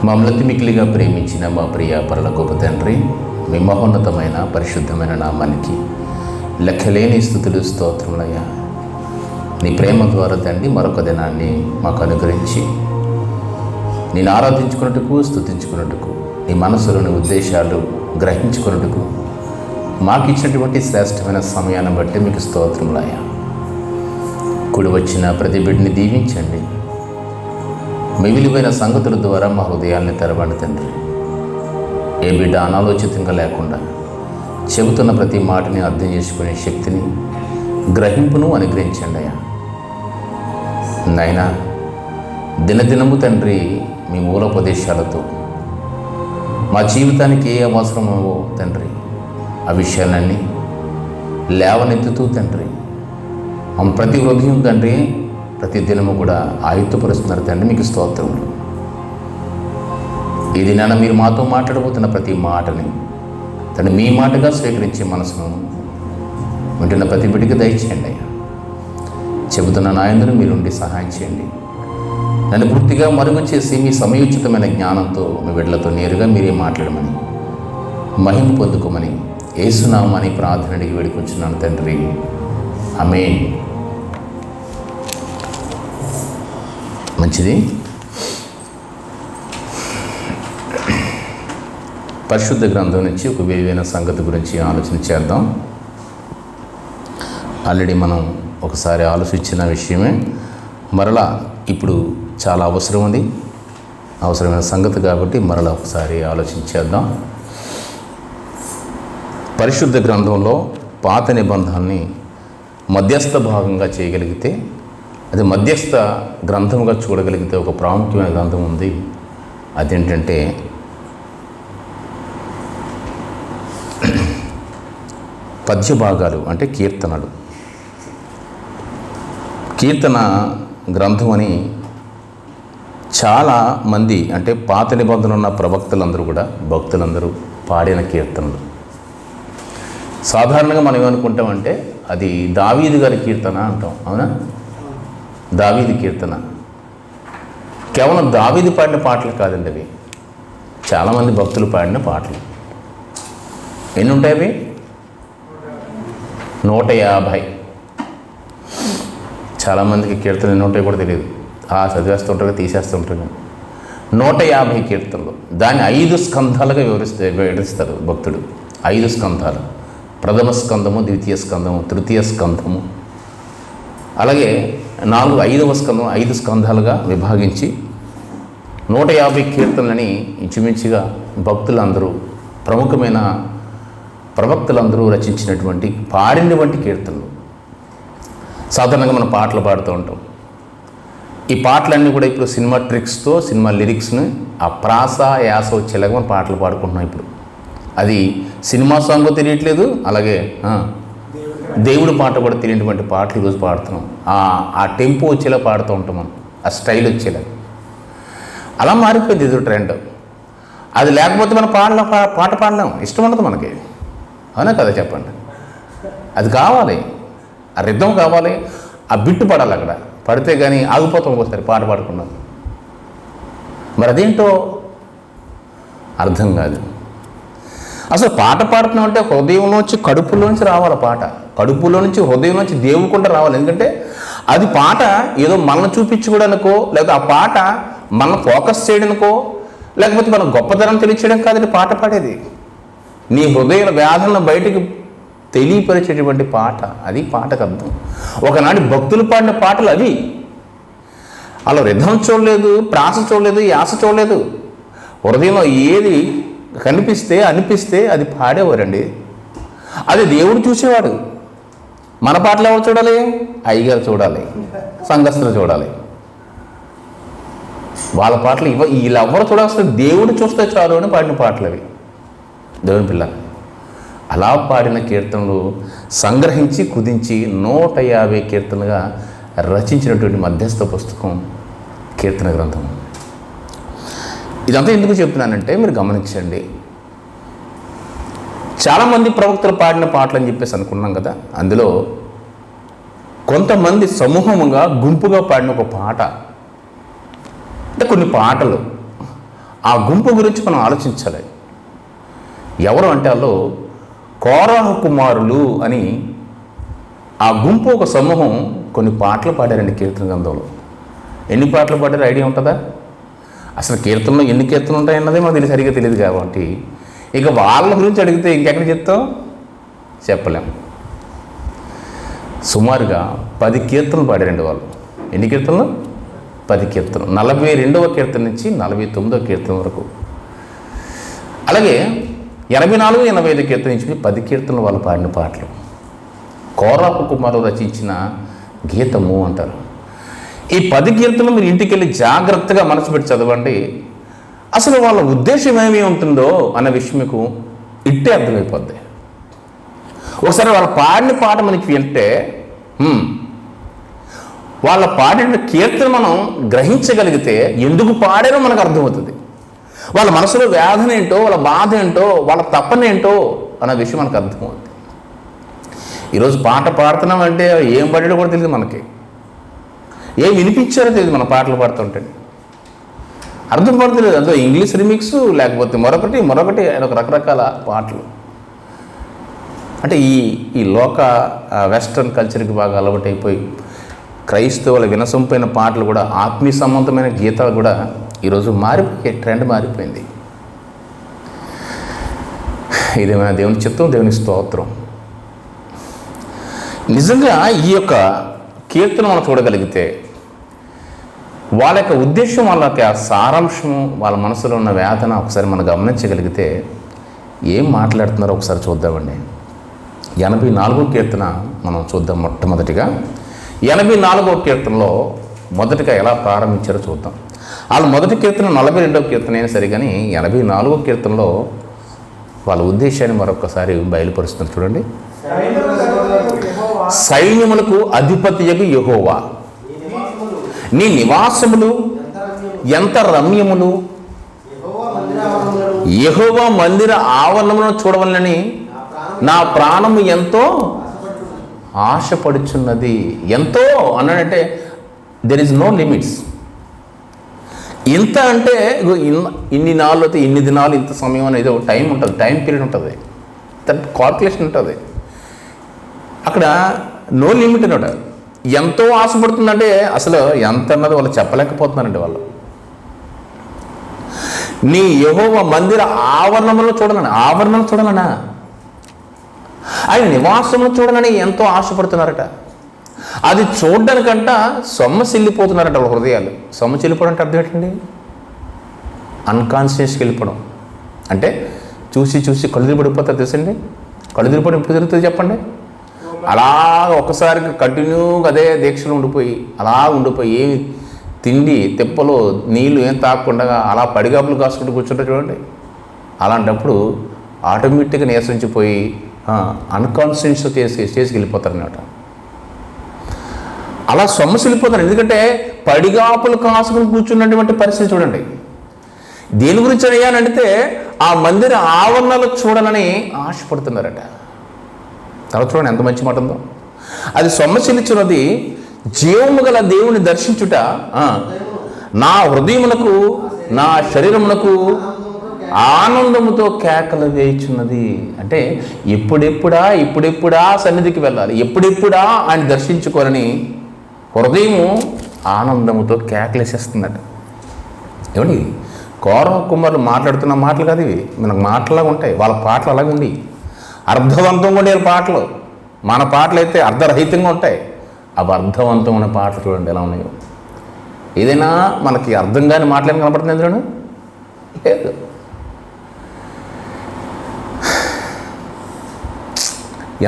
మమ్మల్ని మిక్కిలిగా ప్రేమించిన మా ప్రియ పరలోకపు తండ్రి, మీ మహోన్నతమైన పరిశుద్ధమైన నామానికి లెక్కలేని స్తుతులు స్తోత్రములయ్యా. నీ ప్రేమ ద్వారా తండ్రి మరొక దినాన్ని మాకు అనుగ్రహించి నేను ఆరాధించుకున్నట్టుకు, స్తుతించుకున్నట్టుకు, నీ మనసులోని ఉద్దేశాలు గ్రహించుకున్నట్టుకు మాకు ఇచ్చినటువంటి శ్రేష్టమైన సమయాన్ని బట్టి మీకు స్తోత్రములయ్యా. కూడి వచ్చిన ప్రతి బిడ్డని దీవించండి. మీ విలువైన సంగతుల ద్వారా మా హృదయాల్ని తెరవండి తండ్రి. ఏ బిడ్డ అనాలోచితంగా లేకుండా చెబుతున్న ప్రతి మాటని అర్థం చేసుకునే శక్తిని, గ్రహింపును అనుగ్రహించండి అయ్యా. నాయనా, దినదినము తండ్రి మీ మూలోపదేశాలతో మా జీవితానికి ఏ అవసరమో తండ్రి ఆ విషయాలన్నీ లేవనెత్తుతూ తండ్రి ప్రతి హృదయం తండ్రి ప్రతి దినము కూడా ఆయుత్తపరుస్తున్నారు తండ్రి. మీకు స్తోత్రములు. ఈ దినాన మీరు మాతో మాట్లాడబోతున్న ప్రతి మాటని తండ్రి మీ మాటగా స్వీకరించే మనసును వింటున్న ప్రతి బిడ్డకి దయచేయండి అయ్యా. చెబుతున్న నాయందును మీరుండి సహాయం చేయండి. నన్ను పూర్తిగా మరుగు చేసి మీ సమయోచితమైన జ్ఞానంతో మీ బిడ్డలతో నేరుగా మీరే మాట్లాడమని, మహిమ పొందుకోమని యేసునామని ప్రార్థన అడిగి వేడుకొంచున్నాను తండ్రి. ఆమేన్. మంచిది. పరిశుద్ధ గ్రంథం నుంచి ఒక విలువైన సంగతి గురించి ఆలోచన చేద్దాం. ఆల్రెడీ మనం ఒకసారి ఆలోచించిన విషయమే మరలా ఇప్పుడు చాలా అవసరం ఉంది, అవసరమైన సంగతి కాబట్టి మరలా ఒకసారి ఆలోచించేద్దాం. పరిశుద్ధ గ్రంథంలో పాత నిబంధనని మధ్యస్థ భాగంగా చేయగలిగితే, అది మధ్యస్థ గ్రంథంగా చూడగలిగితే ఒక ప్రాముఖ్యమైన గ్రంథం ఉంది. అదేంటంటే పద్య భాగాలు, అంటే కీర్తనలు. కీర్తన గ్రంథం అని చాలా మంది, అంటే పాత నిబంధనలు ఉన్న ప్రవక్తలందరూ కూడా, భక్తులందరూ పాడిన కీర్తనలు. సాధారణంగా మనం ఏమనుకుంటామంటే అది దావీదు గారి కీర్తన అంటాం, అవునా? దావీదు కీర్తన కేవలం దావీదు పాడిన పాటలు కాదండి, అవి చాలామంది భక్తులు పాడిన పాటలు. ఎన్ని ఉంటాయి అవి? 150. చాలామందికి కీర్తనలు ఎన్ని ఉంటాయి కూడా తెలియదు. చదివేస్తుంటారు, తీసేస్తుంటారు. 150 కీర్తనలు. దాన్ని 5 స్కంధాలుగా వివరిస్తారు భక్తుడు. 5 స్కంధాలు: ప్రథమ స్కందము, ద్వితీయ స్కందము, తృతీయ స్కందము, అలాగే 5వ స్కందం 5 స్కంధాలుగా విభాగించి 150 కీర్తనలని ఇంచుమించుగా భక్తులందరూ, ప్రముఖమైన ప్రవక్తలందరూ రచించినటువంటి, పాడినటువంటి కీర్తనలు. సాధారణంగా మనం పాటలు పాడుతూ ఉంటాం. ఈ పాటలన్నీ కూడా ఇప్పుడు సినిమా ట్రిక్స్తో, సినిమా లిరిక్స్ని ఆ ప్రాస యాస వచ్చేలాగా మనం పాటలు పాడుకుంటున్నాం. ఇప్పుడు అది సినిమా సాంగ్ తెలియట్లేదు, అలాగే దేవుడి పాట కూడా తెలియనటువంటి పాటలు ఈరోజు పాడుతున్నాం. ఆ టెంపో వచ్చేలా పాడుతూ ఉంటాం మనం, ఆ స్టైల్ వచ్చేలా. అలా మారిపోయింది ఇది ట్రెండ్. అది లేకపోతే మనం పాట పాడలేం, ఇష్టం ఉండదు మనకి, అవునా కదా? చెప్పండి. అది కావాలి, ఆ రిథం కావాలి, ఆ బిట్టు పడాలి. అక్కడ పడితే కానీ ఆగిపోతాం ఒకసారి పాట పాడుకున్నాం. మరి అదేంటో అర్థం కాదు. అసలు పాట పాడుతున్నాం అంటే హృదయంలోంచి, కడుపులోంచి రావాలి పాట. కడుపులో నుంచి, హృదయంలోంచి దేవుకుంటూ రావాలి. ఎందుకంటే అది పాట ఏదో మనల్ని చూపించుకోవడానికో, లేకపోతే ఆ పాట మనం ఫోకస్ చేయడానికో, లేకపోతే మన గొప్పతనం తెలియచేయడం కాదండి పాట పాడేది. నీ హృదయ వ్యాధులను బయటికి తెలియపరిచేటువంటి పాట, అది పాటకు అర్థం. ఒకనాటి భక్తులు పాడిన పాటలు అవి. అలా రిథం చూడలేదు, ప్రాస చూడలేదు, యాస చూడలేదు. హృదయంలో ఏది కనిపిస్తే, అనిపిస్తే అది పాడేవారండి. అది దేవుడు చూసేవాడు. మన పాటలు ఎవరు చూడాలి? అయ్యగారు చూడాలి, సంఘస్థులు చూడాలి. వాళ్ళ పాటలు వీళ్ళెవ్వరు చూడాల్సిన, దేవుడు చూస్తే చాలు అని పాడిన పాటలు అవి. దేవుని పిల్ల అలా పాడిన కీర్తనలు సంగ్రహించి కుదించి 150 కీర్తనలుగా రచించినటువంటి మధ్యస్థ పుస్తకం కీర్తన గ్రంథం. ఇదంతా ఎందుకు చెప్తున్నానంటే మీరు గమనించండి. చాలామంది ప్రవక్తలు పాడిన పాటలు అని చెప్పేసి అనుకున్నాం కదా. అందులో కొంతమంది సమూహముగా గుంపుగా పాడిన ఒక పాట, అంటే కొన్ని పాటలు, ఆ గుంపు గురించి మనం ఆలోచించాలి. ఎవరు అంటే వాళ్ళు కోరహు కుమారులు అని ఆ గుంపు, ఒక సమూహం కొన్ని పాటలు పాడారండి కీర్తన గ్రంథంలో. ఎన్ని పాటలు పాడారు ఐడియా ఉంటుందా? అసలు కీర్తనలో ఎన్ని కీర్తనలు ఉంటాయన్నదే మనకు సరిగ్గా తెలియదు. కాబట్టి ఇక వాళ్ళ గురించి అడిగితే ఇంకెక్కడ చెప్తాం, చెప్పలేం. సుమారుగా 10 కీర్తనలు పాడారండి వాళ్ళు. ఎన్ని కీర్తనలు? 10 కీర్తనలు. 42వ కీర్తన నుంచి 49వ కీర్తన వరకు. అలాగే 84, 85 కీర్తన నుంచి 10 కీర్తనలు వాళ్ళు పాడిన పాటలు. కోరహు కుమారులు రచించిన గీతము అంటారు. ఈ 10 కీర్తనలు మీరు ఇంటికి వెళ్ళి జాగ్రత్తగా మనసు పెట్టి చదవండి. అసలు వాళ్ళ ఉద్దేశం ఏమి ఉంటుందో అన్న విషయం మీకు ఇట్టే అర్థమైపోద్ది. ఒకసారి వాళ్ళ పాడిన పాట మనకి వింటే వాళ్ళ పాడిన కీర్తన మనం గ్రహించగలిగితే ఎందుకు పాడారో మనకు అర్థమవుతుంది. వాళ్ళ మనసులో వేదన ఏంటో, వాళ్ళ బాధ ఏంటో, వాళ్ళ తపన ఏంటో అన్న విషయం మనకు అర్థమవుతుంది. ఈరోజు పాట పాడుతున్నామంటే ఏం పాడాడో కూడా తెలియదు మనకి, ఏం వినిపించారో తెలియదు. మన పాటలు పాడుతుంటే అర్థం పడతలేదు. అందులో ఇంగ్లీష్ రిమిక్స్, లేకపోతే మరొకటి ఒక రకరకాల పాటలు. అంటే ఈ లోక వెస్ట్రన్ కల్చర్కి బాగా అలవాటైపోయి క్రైస్తవుల వినసొంపైన పాటలు కూడా, ఆత్మీయ సంబంధమైన గీతాలు కూడా ఈరోజు మారిపోయి ట్రెండ్ మారిపోయింది. ఇదేమైనా దేవుని చిత్తం, దేవుని స్తోత్రం. నిజంగా ఈ యొక్క కీర్తన మనం చూడగలిగితే వాళ్ళ యొక్క ఉద్దేశం, వాళ్ళ యొక్క సారాంశము, వాళ్ళ మనసులో ఉన్న వేదన ఒకసారి మనం గమనించగలిగితే ఏం మాట్లాడుతున్నారో ఒకసారి చూద్దామండి. 84వ కీర్తన మనం చూద్దాం. మొట్టమొదటిగా 84వ కీర్తనలో మొదటిగా ఎలా ప్రారంభించారో చూద్దాం. వాళ్ళు మొదటి కీర్తన 42వ కీర్తన అయినా సరే, కానీ 84వ కీర్తనలో వాళ్ళ ఉద్దేశాన్ని మరొకసారి బయలుపరుస్తున్నారు. చూడండి. సైన్యములకు అధిపతియగు యెహోవా, నీ నివాసములు ఎంత రమ్యములు, యెహోవా మందిర ఆవరణములను చూడవలనని నా ప్రాణము ఎంతో ఆశపడుచున్నది. ఎంతో అన్నాడంటే దెర్ ఇస్ నో లిమిట్స్. ఇంత అంటే ఇన్ని నాళ్ళు అయితే ఇన్ని దినాలు, ఇంత సమయం అనేది ఒక టైం ఉంటుంది, టైం పీరియడ్ ఉంటుంది, దాని కాల్కులేషన్ ఉంటుంది. అక్కడ నో లిమిట్ అనమాట. ఎంతో ఆశపడుతుందంటే అసలు ఎంత అన్నది వాళ్ళు చెప్పలేకపోతున్నారండి. వాళ్ళు నీ యెహోవా మందిర ఆవరణములను చూడాలని, ఆవరణను చూడాలనా, ఆయన నివాసమును చూడాలని ఎంతో ఆశపడుతున్నారట. అది చూడడానికంట సొమ్మసిల్లిపోతున్నారట వాళ్ళ హృదయాలు. సొమ్మసిల్లిపోవడం అంటే అర్థం ఏంటండి? అన్కాన్షియస్కి వెళ్ళిపోవడం. అంటే చూసి కళ్ళు తిరిగిపడిపోతారు తెలుసండి. కళ్ళు తిరిగిపోవడం ఎప్పుడు జరుగుతుంది చెప్పండి? అలా ఒక్కసారిగా కంటిన్యూగా అదే దీక్షలు ఉండిపోయి ఏమి తిండి తిప్పలు నీళ్ళు ఏం తాగకుండా అలా పడిగాపులు కాసుకుంటూ కూర్చుంటారు చూడండి. అలాంటప్పుడు ఆటోమేటిక్గా నీరసించిపోయి అన్కాన్షియస్ స్టేజ్కి వెళ్ళిపోతారన్నమాట. అలా సొమ్మసిల్లిపోతారు. ఎందుకంటే పడిగాపులు కాసుకుని కూర్చున్నటువంటి పరిస్థితి చూడండి. దేని గురించి అడిగానంటే ఆ మందిర ఆవరణలు చూడాలని ఆశపడుతున్నారట. తర్వాత చూడండి ఎంత మంచి మాట ఉందో. అది సొమ్మసిల్లిచున్నది జీవము గల దేవుని దర్శించుట నా హృదయమునకు నా శరీరమునకు ఆనందముతో కేకలు వేయుచున్నది. అంటే ఇప్పుడెప్పుడా సన్నిధికి వెళ్ళాలి, ఎప్పుడెప్పుడా ఆయన దర్శించుకోవాలని హృదయము ఆనందముతో కేకలేసేస్తుందట. ఏమండి, కోరహు కుమారులు మాట్లాడుతున్న మాటలు కాదు ఇవి, మనకు మాటలాగా ఉంటాయి. వాళ్ళ పాటలు అలాగే ఉండి అర్థవంతంగా ఉండే పాటలు. మన పాటలు అయితే అర్ధరహితంగా ఉంటాయి. అవి అర్థవంతమైన పాటలు చూడండి ఎలా ఉన్నాయో. ఏదైనా మనకి అర్థం కాని మాటలేమి కనపడుతుంది ఎందుకంటే లేదు.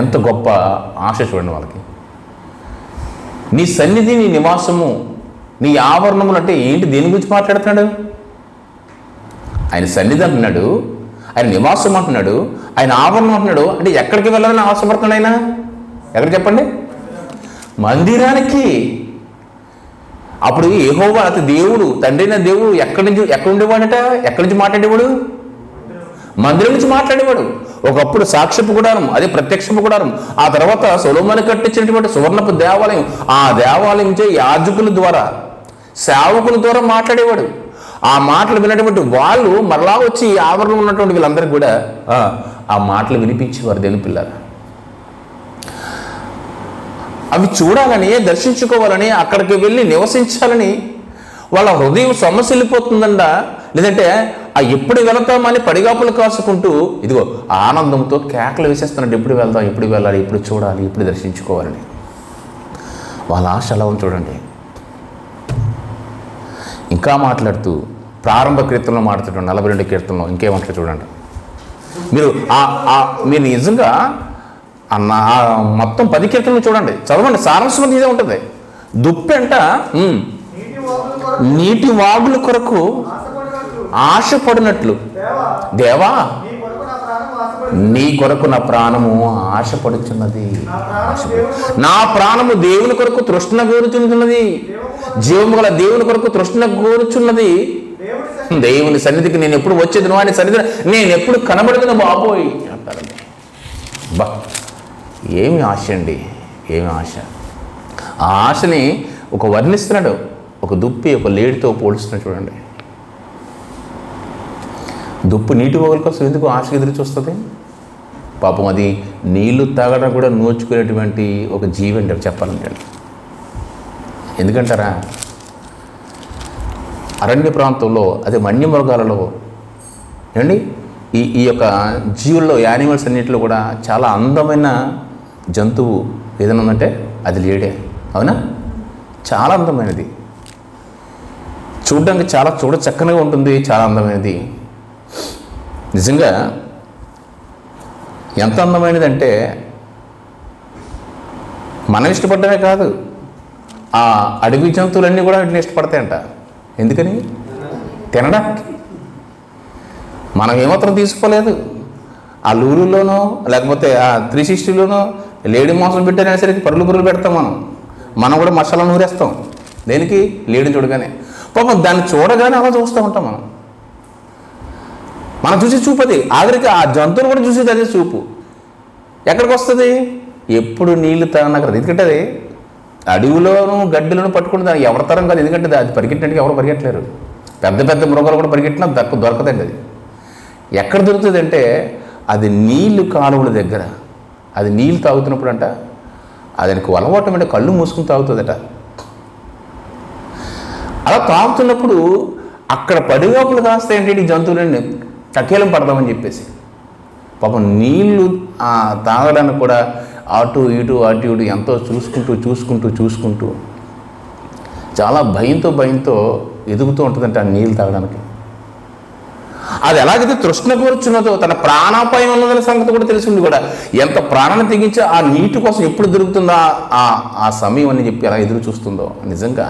ఎంత గొప్ప ఆశ చూడండి వాళ్ళకి. నీ సన్నిధి, నీ నివాసము, నీ ఆవరణములు అంటే ఏంటి? దేని గురించి మాట్లాడుతున్నాడు? ఆయన సన్నిధి అంటున్నాడు, ఆయన నివాసం అంటున్నాడు, ఆయన ఆవరణం అంటున్నాడు. అంటే ఎక్కడికి వెళ్ళాలని ఆశపడుతున్నాడు ఆయన? ఎక్కడ చెప్పండి? మందిరానికి. అప్పుడు యెహోవా అతని దేవుడు, తండ్రి అయిన దేవుడు ఎక్కడ ఉండేవాడట? ఎక్కడి నుంచి మాట్లాడేవాడు? మందిరం నుంచి మాట్లాడేవాడు. ఒకప్పుడు సాక్ష్యపు గుడారం, అదే ప్రత్యక్షపు గుడారం. ఆ తర్వాత సొలొమోను కట్టించినటువంటి సువర్ణపు దేవాలయం, ఆ దేవాలయం చే యాజకుల ద్వారా, సేవకుల ద్వారా మాట్లాడేవాడు. ఆ మాటలు విన్నటువంటి వాళ్ళు మరలా వచ్చి ఆవరణలో ఉన్నటువంటి వీళ్ళందరికీ కూడా ఆ మాటలు వినిపించేవారు దేవుని పిల్లలు. అవి చూడాలని, దర్శించుకోవాలని, అక్కడికి వెళ్ళి నివసించాలని వాళ్ళ హృదయం సొమ్మసిల్లిపోతుందండ. లేదంటే ఎప్పుడు వెళతామని పడిగాపులు కాసుకుంటూ ఇదిగో ఆనందంతో కేకలు వేసేస్తున్నట్టు ఎప్పుడు వెళ్దాం, ఎప్పుడు వెళ్ళాలి, ఎప్పుడు చూడాలి, ఎప్పుడు దర్శించుకోవాలని వాళ్ళ ఆశ ఎలా ఉంది చూడండి. ఇంకా మాట్లాడుతూ ప్రారంభ కీర్తనలో మాట్లాడుతున్నాడు 42 కీర్తనలో ఇంకేమంటారు చూడండి. మీరు నిజంగా మొత్తం 10 కీర్తనలు చూడండి, చదవండి, సారాంశం ఇదే ఉంటుంది. దుప్పెంట నీటి వాగుల కొరకు ఆశపడినట్లు దేవా నీ కొరకు నా ప్రాణము ఆశపడుచున్నది. నా ప్రాణము దేవుని కొరకు తృష్ణ కోరుచున్నది, జీవము గల దేవుని కొరకు తృష్ణ కోరుచున్నది. దేవుని సన్నిధికి నేను ఎప్పుడు వచ్చేది, వాని సన్నిధిని నేను ఎప్పుడు కనబడుతున్నా బాబోయ్ అంటారండి. బా ఏమి ఆశ అండి, ఏమి ఆశ. ఆ ఆశని ఒక వర్ణిస్తున్నాడు, ఒక దుప్పి ఒక లేడితో పోల్చుతున్నాడు చూడండి. దుప్పు నీటి వాగుల కోసం ఎందుకు ఆశ ఎదురు చూస్తుంది? పాపం అది నీళ్లు తాగడం కూడా నోచుకునేటువంటి ఒక జీవి అంటే చెప్పాలంటే. ఎందుకంటారా, అరణ్య ప్రాంతంలో అదే వన్యమృగాలలో ఏమండి ఈ యొక్క జీవుల్లో యానిమల్స్ అన్నింటిలో కూడా చాలా అందమైన జంతువు ఏదైనా ఉందంటే అది లేడే. అవునా? చాలా అందమైనది, చూడడానికి చాలా చక్కగా ఉంటుంది, చాలా అందమైనది. నిజంగా ఎంత అందమైనది అంటే మనం ఇష్టపడ్డమే కాదు, ఆ అడవి జంతువులన్నీ కూడా వీటిని ఇష్టపడతాయంట. ఎందుకని? తినడానికి. మనం ఏమాత్రం తీసుకోలేదు. ఆ లూరులోనో లేకపోతే ఆ 360లోనో లేడీ మాంసం పెట్టేసరికి పరులు పెడతాం. మనం కూడా మసాలా నూరేస్తాం. దేనికి? లేడీని చూడగానే. పాపం దాన్ని చూడగానే అలా చూస్తూ ఉంటాం. మనం చూసి చూపది, ఆఖరికి ఆ జంతువులు కూడా చూసేది అదే చూపు. ఎక్కడికి వస్తుంది? ఎప్పుడు నీళ్లు తాగనక్కర్లేదు. ఎందుకంటే అది అడవిలోనూ గడ్డిలోనూ పట్టుకుని దానికి ఎవరి తరం కాదు. ఎందుకంటే అది పరిగెట్టినట్టుగా ఎవరు పరిగెట్టలేరు. పెద్ద పెద్ద మృగాలు కూడా పరిగెట్టినా దొరకదండి. అది ఎక్కడ దొరుకుతుంది అంటే అది నీళ్లు కాలువల దగ్గర. అది నీళ్ళు తాగుతున్నప్పుడు అంట దానికి అలవాటు అంటే కళ్ళు మూసుకుని తాగుతుందట. అలా తాగుతున్నప్పుడు అక్కడ పడిగాపులు కాస్తాయంటే జంతువులని టకేలం పడదామని చెప్పేసి పాపం నీళ్లు తాగడానికి కూడా అటు ఇటు ఎంతో చూసుకుంటూ చాలా భయంతో ఎదుగుతూ ఉంటుందంట ఆ నీళ్ళు తాగడానికి. అది ఎలాగైతే తృష్ణ కోరుచున్నదో తన ప్రాణాపాయం ఉన్నదనే సంగతి కూడా తెలిసింది కూడా. ఎంత ప్రాణాన్ని తెగించి ఆ నీటి కోసం ఎప్పుడు దొరుకుతుందో ఆ సమయం అని చెప్పి ఎలా ఎదురు చూస్తుందో. నిజంగా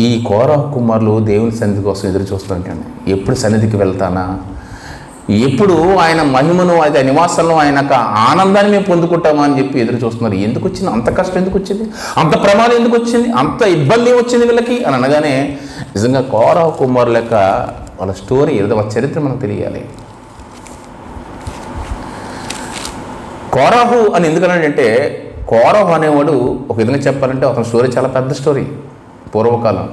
ఈ కోరహ కుమారులు దేవుని సన్నిధి కోసం ఎదురు చూస్తుంటాను. ఎప్పుడు సన్నిధికి వెళ్తానా, ఎప్పుడు ఆయన మహిమను, ఆయన నివాసంలో ఆయన ఆనందాన్ని మేము పొందుకుంటామా అని చెప్పి ఎదురు చూస్తున్నారు. ఎందుకు వచ్చింది అంత కష్టం? ఎందుకు వచ్చింది అంత ప్రమాదం? ఎందుకు వచ్చింది అంత ఇబ్బంది? వచ్చింది వీళ్ళకి అని అనగానే నిజంగా కోరహ కుమారుల యొక్క వాళ్ళ స్టోరీ ఏదో వాళ్ళ చరిత్ర మనకు తెలియాలి. కోరహు అని ఎందుకనంటే కోరహు అనేవాడు ఒక విధంగా చెప్పాలంటే అతని స్టోరీ చాలా పెద్ద స్టోరీ. పూర్వకాలం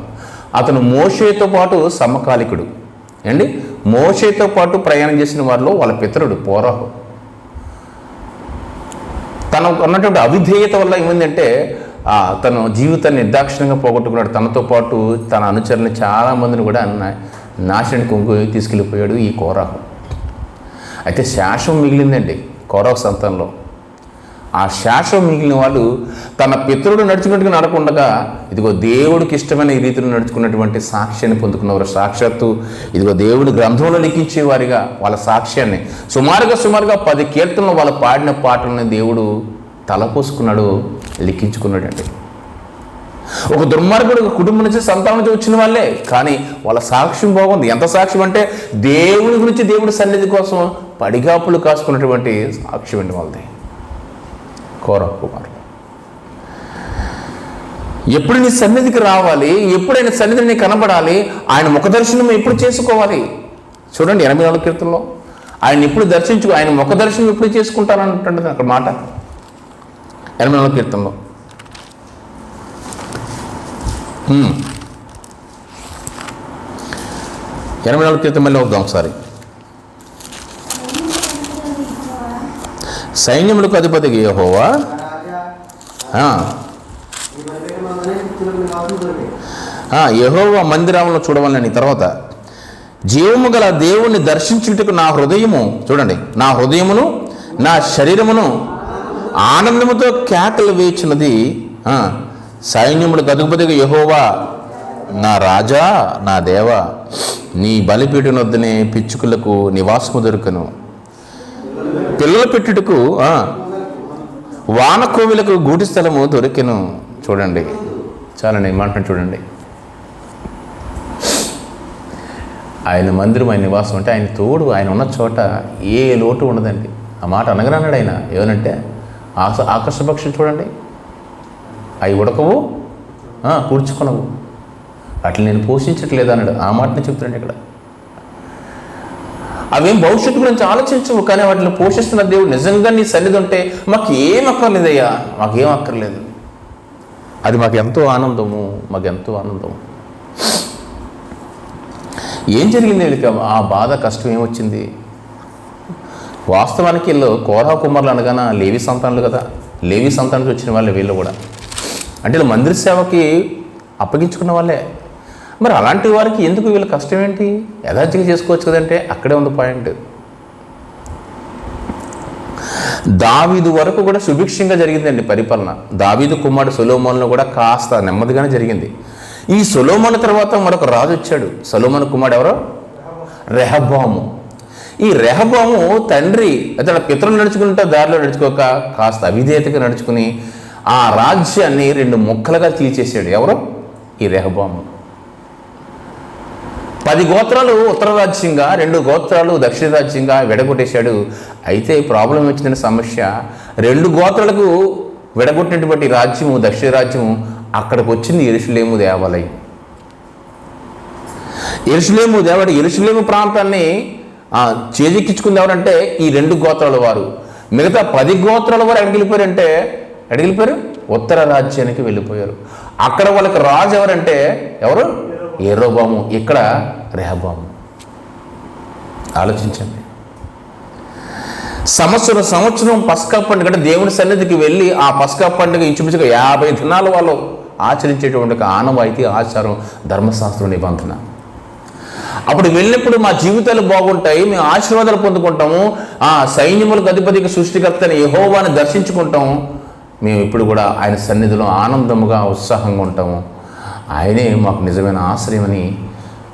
అతను మోషేతో పాటు సమకాలికుడు అండి. మోషేతో పాటు ప్రయాణం చేసిన వారిలో వాళ్ళ పితరుడు కోరహు. తనకు ఉన్నటువంటి అవిధేయత వల్ల ఏమైందంటే తన జీవితాన్ని నిర్దాక్షిణ్యంగా పోగొట్టుకున్నాడు. తనతో పాటు తన అనుచరుని చాలామందిని కూడా నాశనానికి కొంగు తీసుకెళ్ళిపోయాడు ఈ కోరహు. అయితే శాశ్వం మిగిలిందండి కోరహు సంతానంలో. ఆ శాశ్వం మిగిలిన వాళ్ళు తన పితరుడు నడుచుకున్నట్టుగా నడకుండగా ఇదిగో దేవుడికి ఇష్టమైన ఈ రీతిలో నడుచుకున్నటువంటి సాక్ష్యాన్ని పొందుకున్నవారు. సాక్షాత్తు ఇదిగో దేవుడి గ్రంథంలో లిఖించేవారిగా వాళ్ళ సాక్ష్యాన్ని సుమారుగా 10 కీర్తనలు వాళ్ళు పాడిన పాటలను దేవుడు తలపోసుకున్నాడు, లిఖించుకున్నాడు అండి. ఒక దుర్మార్గుడు కుటుంబం నుంచి సంతానం నుంచి వచ్చిన వాళ్ళే, కానీ వాళ్ళ సాక్ష్యం బాగుంది. ఎంత సాక్ష్యం అంటే దేవుడి గురించి, దేవుడి సన్నిధి కోసం పడిగాపులు కాసుకున్నటువంటి సాక్ష్యం అండి వాళ్ళది. కోరహ కుమారులు ఎప్పుడు నీ సన్నిధికి రావాలి, ఎప్పుడు ఆయన సన్నిధిని కనబడాలి, ఆయన ముఖ దర్శనం ఎప్పుడు చేసుకోవాలి. చూడండి 84 కీర్తనలో ఆయన ఎప్పుడు ఆయన ముఖ దర్శనం ఎప్పుడు చేసుకుంటానంటుంది అక్కడ మాట. 84 కీర్తనలో 84 మళ్ళీ వద్దాం ఒకసారి. సైన్యములకు అధిపతికి యెహోవా యెహోవా మందిరంలో చూడవాలని. తర్వాత జీవము గల దేవుణ్ణి దర్శించుటకు నా హృదయము, చూడండి, నా హృదయమును నా శరీరమును ఆనందముతో కేకలు వేచున్నది. సైన్యములకు అధిపతిగా యెహోవా నా రాజా నా దేవ, నీ బలిపీఠం వద్దనే పిచ్చుకలకు నివాసము దొరుకును, పిల్లల పెట్టుటకు వాన కోవిలకు గూటి స్థలము దొరికెను. చూడండి, చాలండి ఏమంటున్నాడు చూడండి. ఆయన మందిరం, ఆయన నివాసం అంటే ఆయన తోడు, ఆయన ఉన్న చోట ఏ లోటు ఉండదండి. ఆ మాట అనగనన్నాడు ఆయన. ఏమనంటే ఆకర్ష పక్షులు చూడండి, అవి ఉడకవు కూర్చుకొనవు, అట్లా నేను పోషించట్లేదు అన్నాడు. ఆ మాటని చెప్తున్నాడు ఇక్కడ. అవేం భవిష్యత్తు గురించి ఆలోచించవు, కానీ వాటిని పోషిస్తున్న దేవుడు. నిజంగా నీ సన్నిధి ఉంటే మాకు ఏం అక్కర్లేదయ్యా, మాకేం అక్కర్లేదు. అది మాకు ఎంతో ఆనందము, మాకు ఎంతో ఆనందం. ఏం జరిగింది వీళ్ళకి? ఆ బాధ కష్టం ఏమొచ్చింది? వాస్తవానికి వీళ్ళు కోరహ కుమారులు అనగానే లేవి సంతానాలు కదా, లేవి సంతానం వచ్చిన వాళ్ళే వీళ్ళు కూడా. అంటే వీళ్ళు మందిర సేవకి అప్పగించుకున్న వాళ్ళే. మరి అలాంటి వారికి ఎందుకు వీళ్ళ కష్టం ఏంటి? యథార్థంగా చేసుకోవచ్చు కదంటే అక్కడే ఉంది పాయింట్. దావీదు వరకు కూడా సుభిక్షంగా జరిగిందండి పరిపాలన. దావీదు కుమారుడు సొలొమోనులో కూడా కాస్త నెమ్మదిగానే జరిగింది. ఈ సొలొమోను తర్వాత మరొక రాజు వచ్చాడు. సొలొమోను కుమారుడు ఎవరో? రెహబాము. ఈ రెహబాము తండ్రి అతడు పితరులు నడుచుకుంటే దారిలో నడుచుకోక కాస్త అవిధేయతగా నడుచుకుని ఆ రాజ్యాన్ని 2 ముక్కలుగా తీర్చేసాడు. ఎవరో? ఈ రెహబాము. 10 గోత్రాలు ఉత్తర రాజ్యంగా, 2 గోత్రాలు దక్షిణ రాజ్యంగా విడగొట్టేశాడు. అయితే ప్రాబ్లం వచ్చిన సమస్య, 2 గోత్రాలకు విడగొట్టినటువంటి రాజ్యము దక్షిణ రాజ్యము, అక్కడికి వచ్చింది యెరూషలేము దేవాలయం. యెరూషలేము ప్రాంతాన్ని చేజెక్కించుకుంది ఎవరంటే ఈ 2 గోత్రాల వారు. మిగతా 10 గోత్రాల వారు ఎక్కడికి వెళ్ళిపోయారు? ఉత్తర రాజ్యానికి వెళ్ళిపోయారు. అక్కడ వాళ్ళకి రాజు ఎవరంటే ఎవరు? యెరోబాము. ఇక్కడ రెహబాము. ఆలోచించండి. సంవత్సరం పస్కా పండుగ అంటే దేవుని సన్నిధికి వెళ్ళి ఆ పస్కా పండుగ ఇంచుమించుగా 50 దినాలు వాళ్ళు ఆచరించేటువంటి ఆనవాయితీ, ఆచారం, ధర్మశాస్త్రం, నిబంధన. అప్పుడు వెళ్ళినప్పుడు మా జీవితాలు బాగుంటాయి, మేము ఆశీర్వాదాలు పొందుకుంటాము, ఆ సైన్యములకు అధిపతికి సృష్టికర్త అయిన యెహోవాని దర్శించుకుంటాము. మేము ఇప్పుడు కూడా ఆయన సన్నిధిలో ఆనందముగా ఉత్సాహంగా ఉంటాము. ఆయనే మాకు నిజమైన ఆశ్రయమని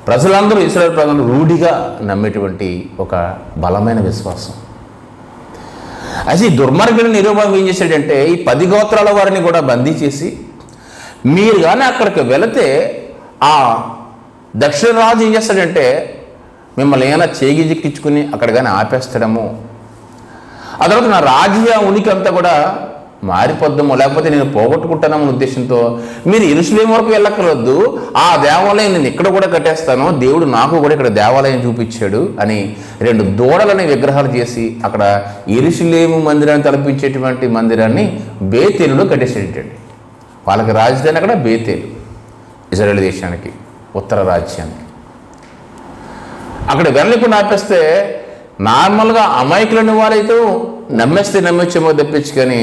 ప్రజలందరూ, ఇశ్రాయేలు ప్రజలందరూ రూఢిగా నమ్మేటువంటి ఒక బలమైన విశ్వాసం. అయితే ఈ దుర్మార్గుని నిరూపణ ఏం చేశాడంటే ఈ 10 గోత్రాల వారిని కూడా బందీ చేసి, మీరు కానీ అక్కడికి వెళితే ఆ దక్షిణ రాజు ఏం చేస్తాడంటే మిమ్మల్ని ఏమైనా చేగిజిక్కించుకుని అక్కడ కానీ ఆపేస్తాడము. ఆ తర్వాత నా రాజ్య ఉనికి అంతా కూడా మారిపోద్దాము, లేకపోతే నేను పోగొట్టుకుంటానన్న ఉద్దేశంతో మీరు యెరూషలేము వరకు వెళ్ళక్కర్వద్దు, ఆ దేవాలయం నేను ఇక్కడ కూడా కట్టేస్తాను, దేవుడు నాకు కూడా ఇక్కడ దేవాలయం చూపించాడు అని 2 దూడలని విగ్రహాలు చేసి అక్కడ యెరూషలేము మందిరాన్ని తలపించేటువంటి మందిరాన్ని బేతేలులో కట్టేసేటండి. వాళ్ళకి రాజధాని అక్కడ బేతేలు, ఇశ్రాయేలు దేశానికి, ఉత్తర రాజ్యానికి. అక్కడ వెళ్ళకుండా ఆపేస్తే నార్మల్గా అమాయకులని వారైతే నమ్మేమో తప్పించి, కానీ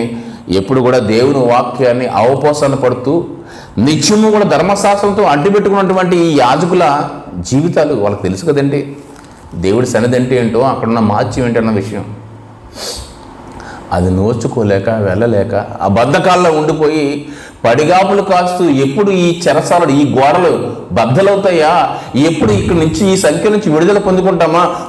ఎప్పుడు కూడా దేవుని వాక్యాన్ని అవపోసన పడుతూ నిత్యము కూడా ధర్మశాస్త్రంతో అడ్డుపెట్టుకున్నటువంటి ఈ యాజకుల జీవితాలు వాళ్ళకి తెలుసు కదండి. దేవుడి సన్నిధి అంటే ఏంటో, అక్కడున్న మార్చి ఏంటన్న విషయం అది నోచుకోలేక వెళ్ళలేక ఆ బద్ధకాల్లో ఉండిపోయి పడిగాపులు కాస్తూ ఎప్పుడు ఈ చెరసాలలు, ఈ గోడలు బద్దలవుతాయా, ఎప్పుడు ఇక్కడి నుంచి ఈ సంఖ్య నుంచి విడుదల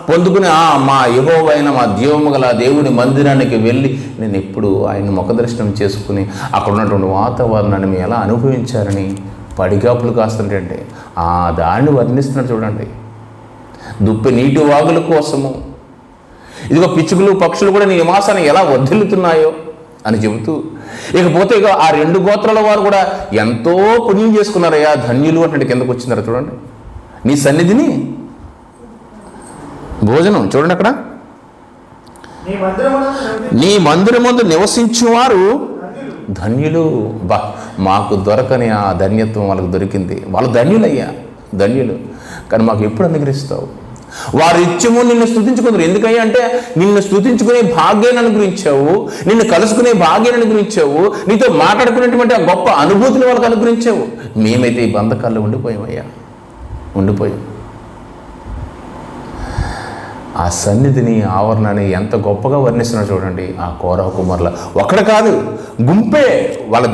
పొందుకుని మా యెహోవా అయిన మా జీవము గల దేవుని మందిరానికి వెళ్ళి నేను ఎప్పుడు ఆయన ముఖదర్శనం చేసుకుని అక్కడ ఉన్నటువంటి వాతావరణాన్ని మేము ఎలా అనుభవించారని పడిగాపులు కాస్తుంటే దాన్ని వర్ణిస్తున్నాడు చూడండి. దుప్పి నీటి వాగుల కోసము, ఇదిగో పిచ్చుకలు పక్షులు కూడా నీ నివాసాన్ని ఎలా వర్ధిల్లుతున్నాయో అని చెబుతూ, ఇకపోతే ఇక ఆ 2 గోత్రాల వారు కూడా ఎంతో పుణ్యం చేసుకున్నారయ్యా, ధన్యులు అంటే కిందకు వచ్చినారా చూడండి. నీ సన్నిధిని భోజనం చూడండి, అక్కడ నీ మందిరమందు నివసించువారు ధన్యులు. మాకు దొరకని ఆ ధన్యత్వం వాళ్ళకు దొరికింది. వాళ్ళు ధన్యులయ్యా, ధన్యులు. కానీ మాకు ఎప్పుడు అనుగ్రహిస్తావు? వారు ఇచ్చము నిన్ను స్తుతించుకుందరు. ఎందుకయ్యా అంటే నిన్ను స్తుతించుకునే భాగ్యాన్ని అనుగ్రహించావు, నిన్ను కలుసుకునే భాగ్యాన్ని అనుగ్రహించావు, నీతో మాట్లాడుకునేటువంటి ఆ గొప్ప అనుభూతిని వాళ్ళకి అనుగ్రహించావు. మేమైతే ఈ బంధకాల్లో ఉండిపోయామయ్యా, ఉండిపోయాం. ఆ సన్నిధిని, ఆవరణని ఎంత గొప్పగా వర్ణిస్తున్నారు చూడండి. ఆ కోరహ కుమారుల ఒక్కడ కాదు, గుంపే, వాళ్ళ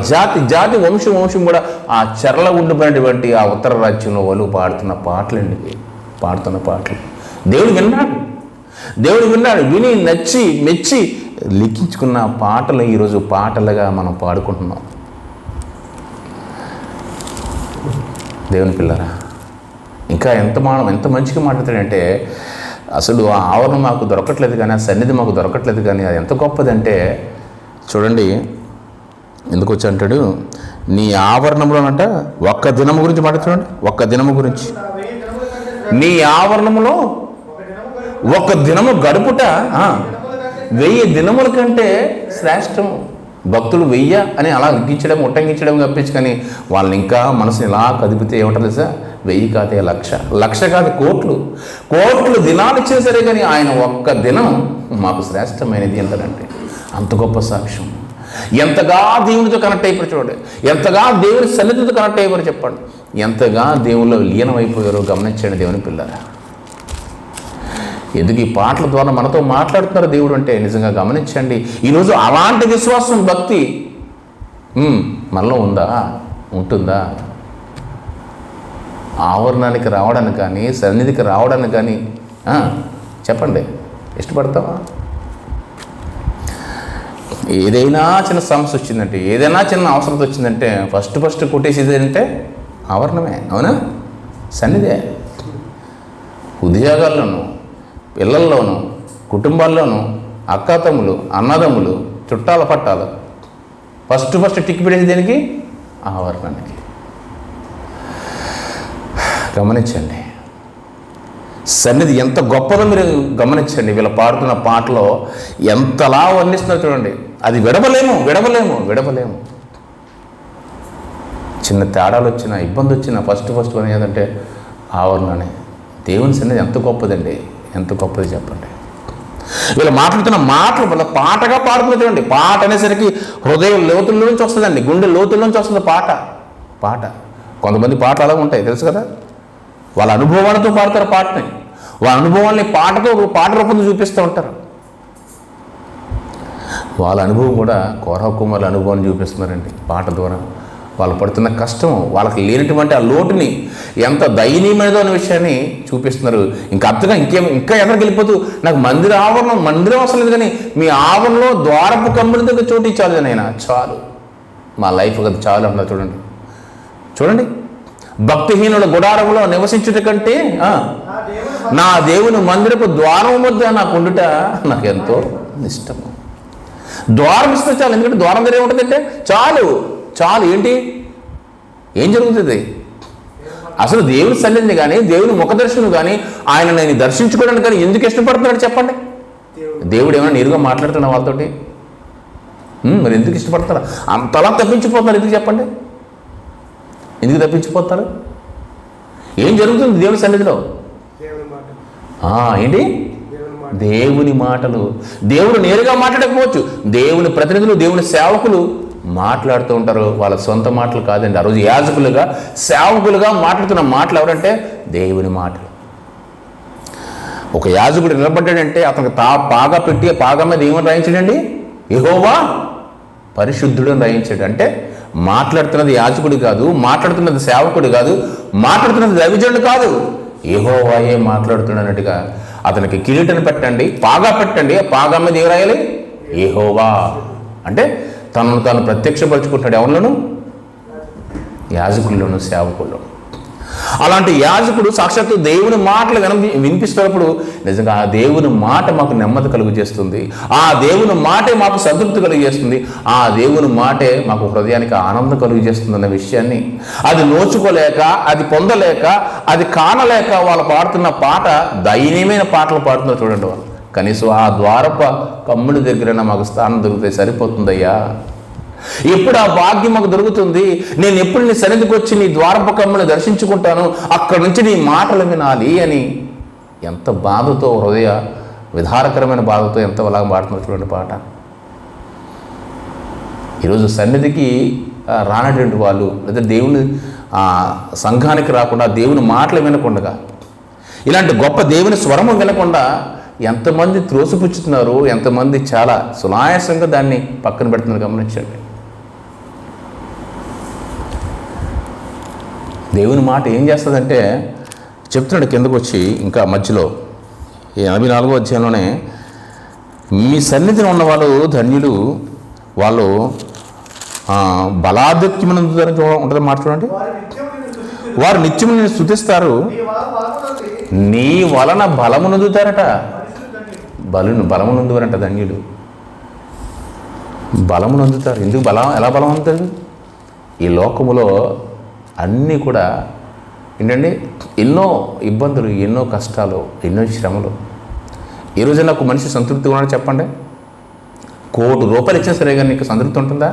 జాతి వంశం కూడా ఆ చెరల ఉండిపోయినటువంటి ఆ ఉత్తర రాజ్యంలో వాళ్ళు పాడుతున్న పాటలండి, పాడుతున్న పాటలు. దేవుడు విన్నాడు, విని నచ్చి మెచ్చి లిఖించుకున్న పాటలు ఈరోజు పాటలుగా మనం పాడుకుంటున్నాం. దేవుని పిల్లరా, ఇంకా ఎంత మంచిగా మాట్లాడతాడంటే, అసలు ఆ ఆవరణ మాకు దొరకట్లేదు కానీ, ఆ సన్నిధి మాకు దొరకట్లేదు కానీ, అది ఎంత గొప్పదంటే చూడండి. ఎందుకు వచ్చి అంటాడు, నీ ఆవరణంలోనంట ఒక్క దినము గురించి మాట చూడండి. ఒక్క దినము గురించి, నీ ఆవరణములో ఒక దినము గడుపుట 1000 దినముల కంటే శ్రేష్టము. భక్తులు 1000 అని అలా లిఖించడం, ఉట్టంగించడం తప్పించి, కానీ వాళ్ళని ఇంకా మనసుని ఇలా కదిపితే ఏమంటారు తెలుసా? 1000 కాదే 1,00,000 కాదు, కోట్లు దినాలు ఇచ్చినా సరే కానీ ఆయన ఒక్క దినం మాకు శ్రేష్టమైనది అంటారంటే అంత గొప్ప సాక్ష్యం. ఎంతగా దేవునితో కనెక్ట్ అయిపోయారు చూడండి, ఎంతగా దేవుని సన్నిధితో కనెక్ట్ అయిపోయారు చెప్పండి, ఎంతగా దేవుల్లో లీనమైపోయారో గమనించండి దేవుని పిల్లరా. ఎందుకు ఈ పాటల ద్వారా మనతో మాట్లాడుతున్నారు దేవుడు అంటే నిజంగా గమనించండి. ఈరోజు అలాంటి విశ్వాసం, భక్తి మనలో ఉంటుందా? ఆవరణానికి రావడానికి కానీ, సన్నిధికి రావడానికి కానీ చెప్పండి, ఇష్టపడతావా? ఏదైనా చిన్న సమస్య వచ్చిందంటే, ఏదైనా చిన్న అవసరం వచ్చిందంటే ఫస్ట్ కొట్టేసేది అంటే ఆవరణమే, అవునా? సన్నిధే. ఉద్యోగాల్లోనూ, పిల్లల్లోనూ, కుటుంబాల్లోనూ, అక్కాతమ్ములు, అన్నదమ్ములు, చుట్టాల పట్టాలు ఫస్ట్ టిక్ పెట్టేసి దేనికి? ఆవరణానికి. గమనించండి సన్నిధి ఎంత గొప్పదో మీరు గమనించండి. వీళ్ళ పాడుతున్న పాటలో ఎంతలా వర్ణిస్తున్నారు చూడండి. అది విడవలేము. చిన్న తేడాలు వచ్చినా, ఇబ్బంది వచ్చినా ఫస్ట్ అని ఏదంటే ఆవరణనే. దేవుని సన్నిధి ఎంత గొప్పదండి, ఎంత గొప్పది చెప్పండి. వీళ్ళు మాట్లాడుతున్న మాటలు వీళ్ళ పాటగా పాడుతున్నారు చూడండి. పాట అనేసరికి హృదయం లోతుల నుంచి వస్తుందండి, గుండె లోతుల నుంచి వస్తుంది పాట. కొంతమంది పాటలు అలా ఉంటాయి తెలుసు కదా, వాళ్ళ అనుభవాలతో పాడతారు పాటని, వాళ్ళ అనుభవాల్ని పాట రూపంలో చూపిస్తూ ఉంటారు. వాళ్ళ అనుభవం కూడా కోరహ కుమారుల అనుభవాన్ని చూపిస్తున్నారండి పాట ద్వారా. వాళ్ళు పడుతున్న కష్టం, వాళ్ళకి లేనటువంటి ఆ లోటుని ఎంత దయనీయమైనదో అనే విషయాన్ని చూపిస్తున్నారు. ఇంకా అర్థంగా ఇంకా ఎక్కడికి వెళ్ళిపోతూ నాకు మందిరం అవసరం లేదు, కానీ మీ ఆవరణలో ద్వారపు కమ్ముల దగ్గర చోటు ఇచ్చాలి నైనా చాలు, మా లైఫ్ కదా చాలు అన్నారు చూడండి. భక్తిహీనుల గుడారంలో నివసించుట కంటే నా దేవుని మందిరపు ద్వారం వద్ద నాకు ఉండుట నాకెంతో ఇష్టము. ద్వారం ఇస్తే చాలు, ఎందుకంటే ద్వారం దగ్గర ఏముంటుందంటే చాలు. ఏం జరుగుతుంది? అసలు దేవుని సన్నిధిని కానీ, దేవుని ముఖదర్శనం కానీ, ఆయన నేను దర్శించుకోవడానికి కానీ ఎందుకు ఇష్టపడుతున్నాడు చెప్పండి? దేవుడు ఏమైనా నేరుగా మాట్లాడుతున్నా వాళ్ళతోటి? మరి ఎందుకు ఇష్టపడతారు? అంతలా తప్పించిపోతున్నారు ఎందుకు చెప్పండి? ఎందుకు తప్పించిపోతారు? ఏం జరుగుతుంది దేవుని సన్నిధిలో? ఏంటి? దేవుని మాటలు. దేవుడు నేరుగా మాట్లాడకపోవచ్చు, దేవుని ప్రతినిధులు, దేవుని సేవకులు మాట్లాడుతూ ఉంటారు. వాళ్ళ సొంత మాటలు కాదండి. ఆ రోజు యాజకులుగా, సేవకులుగా మాట్లాడుతున్న మాటలు ఎవరంటే దేవుని మాటలు. ఒక యాజకుడు నిలబడ్డాడంటే అతనికి పాగా మీద ఏమని రాయించాడండి? యెహోవా పరిశుద్ధుడు అని రాయించాడు. అంటే మాట్లాడుతున్నది యాజకుడు కాదు, మాట్లాడుతున్నది సేవకుడు కాదు, మాట్లాడుతున్నది దైవజనుడు కాదు, యెహోవాయే మాట్లాడుతున్నట్టుగా అతనికి కిరీటం పెట్టండి, పాగా పెట్టండి. ఆ పాగా మీద ఏం రాయాలి? యెహోవా. అంటే తనను తాను ప్రత్యక్షపరుచుకుంటాడు ఎవరిలోనూ? యాజకుల్లోనూ, సేవకుల్లోనూ. అలాంటి యాజకుడు సాక్షాత్తు దేవుని మాటలు వినిపిస్తున్నప్పుడు నిజంగా ఆ దేవుని మాట మాకు నెమ్మది కలుగు చేస్తుంది, ఆ దేవుని మాటే మాకు సంతృప్తి కలుగు చేస్తుంది, ఆ దేవుని మాటే మాకు హృదయానికి ఆనందం కలుగు చేస్తుంది అన్న విషయాన్ని అది నోచుకోలేక, అది పొందలేక, అది కానలేక వాళ్ళు పాడుతున్న పాట దయనీయమైన పాటలు పాడుతున్నారు చూడండి. వాళ్ళు కనీసం ఆ ద్వారప కమ్ముడి దగ్గరైనా మాకు స్థానం దొరికితే సరిపోతుందయ్యా, ఎప్పుడు ఆ భాగ్యం మాకు దొరుకుతుంది? నేను ఎప్పుడు నీ సన్నిధికి వచ్చి నీ ద్వారపకమ్మని దర్శించుకుంటాను, అక్కడి నుంచి నీ మాటలు వినాలి అని ఎంత బాధతో, హృదయ విధారకరమైన బాధతో ఎంత అలాగ పాడుతున్నారు చూడండి పాట. ఈరోజు సన్నిధికి రానటువంటి వాళ్ళు, లేదా దేవుని సంఘానికి రాకుండా, దేవుని మాటలు వినకుండా, ఇలాంటి గొప్ప దేవుని స్వరము వినకుండా ఎంతమంది త్రోసిపుచ్చుతున్నారు, ఎంతమంది చాలా సునాయాసంగా దాన్ని పక్కన పెడుతున్నారు. గమనించండి. దేవుని మాట ఏం చేస్తుందంటే చెప్తున్నాడు కిందకు వచ్చి, ఇంకా మధ్యలో ఈ 84వ అధ్యాయంలోనే, మీ సన్నిధిని ఉన్నవాళ్ళు ధన్యులు, వాళ్ళు బలాధిక్యమనందుతారు ఉంటుంది మాట చూడండి. వారు నిత్యము నేను స్తుతిస్తారు, నీ వలన బలమునందుతారట. బలమునందువారంట ధన్యులు. బలమునందుతారు. ఎందుకు ఎలా బలం అందుతారు? ఈ లోకములో అన్నీ కూడా ఏంటండి, ఎన్నో ఇబ్బందులు, ఎన్నో కష్టాలు, ఎన్నో శ్రమలు. ఈరోజు నాకు మనిషి సంతృప్తిగా ఉన్నాడు చెప్పండి. ₹1,00,00,000 ఇచ్చినా సరే కానీ నీకు సంతృప్తి ఉంటుందా?